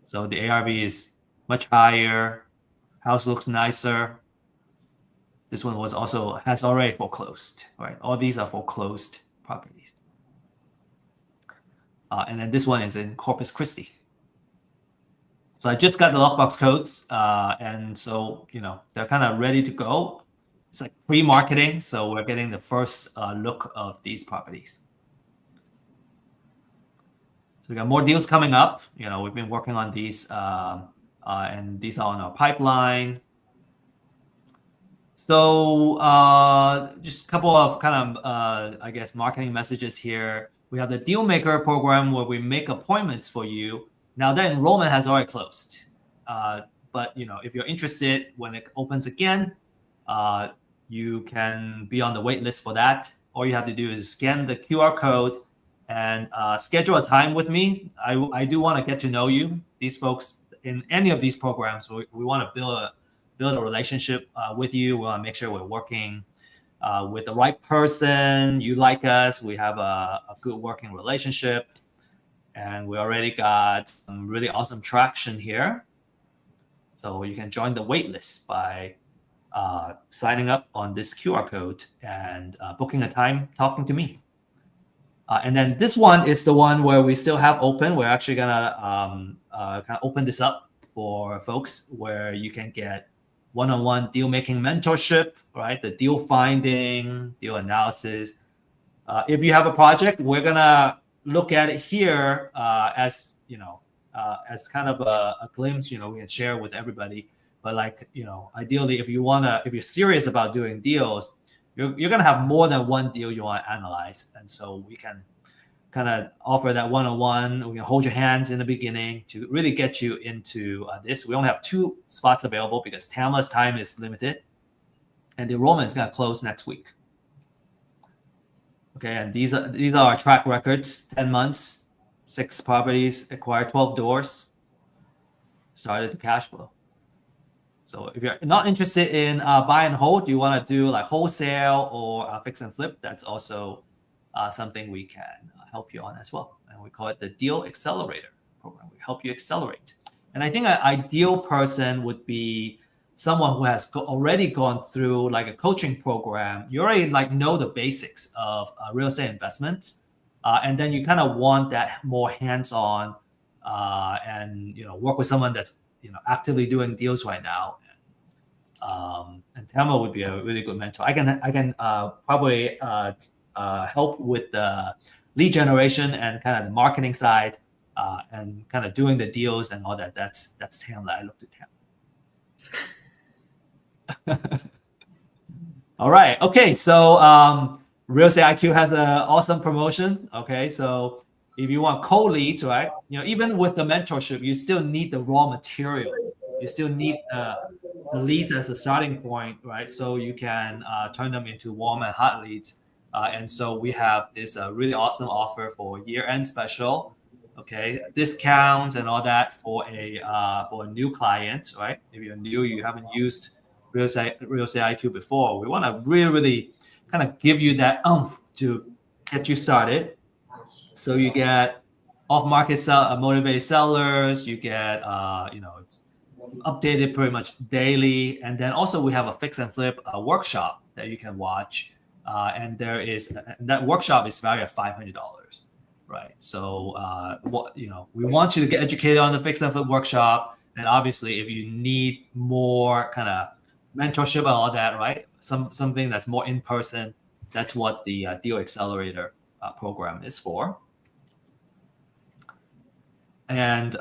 so the ARV is much higher. House looks nicer. This one has already foreclosed, right? All these are foreclosed properties. And then this one is in Corpus Christi. So I just got the lockbox codes, and so they're kind of ready to go. It's like pre-marketing, so we're getting the first look of these properties. So we got more deals coming up. We've been working on these, and these are on our pipeline. So just a couple of kind of, I guess, marketing messages here. We have the Deal Maker program where we make appointments for you. Now that enrollment has already closed. But if you're interested, when it opens again, you can be on the wait list for that. All you have to do is scan the QR code and schedule a time with me. I do want to get to know you. These folks in any of these programs, we want to build a relationship with you. We want to make sure we're working with the right person. You like us. We have a good working relationship. And we already got some really awesome traction here. So you can join the wait list by signing up on this QR code and booking a time talking to me. And then this one is the one where we still have open. We're actually going to kind of open this up for folks where you can get one-on-one deal-making mentorship, right? The deal finding, deal analysis. If you have a project, we're going to look at it here as kind of a glimpse, we can share with everybody. But ideally, if you're serious about doing deals, you're going to have more than one deal you want to analyze. And so we can kind of offer that one-on-one. We can hold your hands in the beginning to really get you into this. We only have 2 spots available because Tamla's time is limited. And the enrollment is going to close next week. Okay, and these are our track records: 10 months, 6 properties, acquired 12 doors, started to cash flow. So if you're not interested in buy and hold, you want to do like wholesale or fix and flip, that's also something we can help you on as well. And we call it the Deal Accelerator program. We help you accelerate. And I think an ideal person would be someone who has already gone through like a coaching program. You already know the basics of real estate investments, and then you kind of want that more hands-on, and work with someone that's actively doing deals right now. And Tamla would be a really good mentor. I can probably help with the lead generation and kind of the marketing side, and kind of doing the deals and all that. That's Tamla. I look to Tamla. All right. Okay. So Real Estate IQ has an awesome promotion. Okay. So if you want cold leads, right? Even with the mentorship, you still need the raw material. You still need the leads as a starting point, right? So you can turn them into warm and hot leads. And so we have this really awesome offer for year-end special. Okay, discounts and all that for a new client, right? If you're new, you haven't used Real Estate IQ before, we want to really kind of give you that oomph to get you started. So you get off-market motivated sellers. You get it's updated pretty much daily, and then also we have a fix and flip workshop that you can watch, and that workshop is valued at $500. Right. So, we want you to get educated on the fix and flip workshop. And obviously, if you need more kind of mentorship and all that, right? Something that's more in person, that's what the Deal Accelerator program is for. And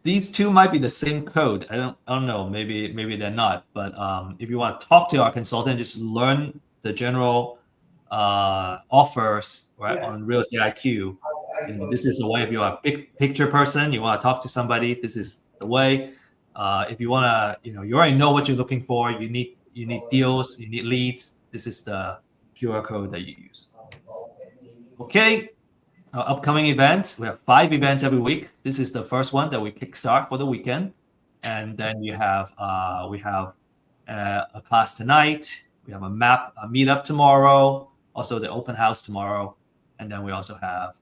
these 2 might be the same code. I don't know. Maybe they're not. But if you want to talk to our consultant, just learn the general offers, right, on Real Estate IQ. And this is the way. If you're a big picture person, you want to talk to somebody, this is the way. If you want to, you already know what you're looking for. You need deals, you need leads. this is the QR code that you use. Okay. Upcoming events. We have 5 events every week. This is the first one that we kickstart for the weekend, and then we have a class tonight. We have a meetup tomorrow. Also the open house tomorrow, and then we also have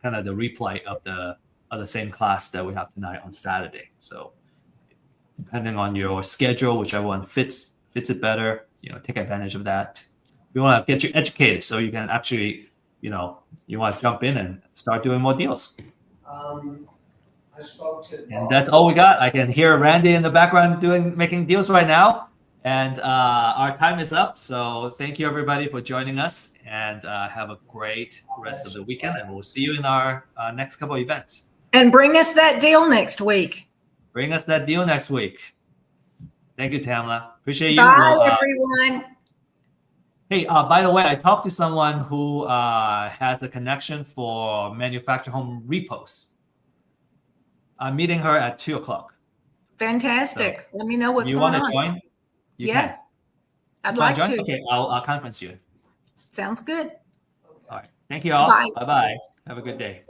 kind of the replay of the same class that we have tonight on Saturday. So depending on your schedule, whichever one fits it better, take advantage of that. We want to get you educated so you can actually, you want to jump in and start doing more deals. I spoke to And that's all we got. I can hear Randy in the background making deals right now. And our time is up. So thank you everybody for joining us, and have a great rest of the weekend. And we'll see you in our next couple of events. And bring us that deal next week. Bring us that deal next week. Thank you, Tamla. Appreciate you. Bye, everyone. Hey, by the way, I talked to someone who has a connection for manufactured home repos. I'm meeting her at 2:00. Fantastic. Let me know what's You going want on. to join? You Yes. can. I'd like to. Okay, I'll conference you. Sounds good. All right. Thank you all. Bye. Bye-bye. Have a good day.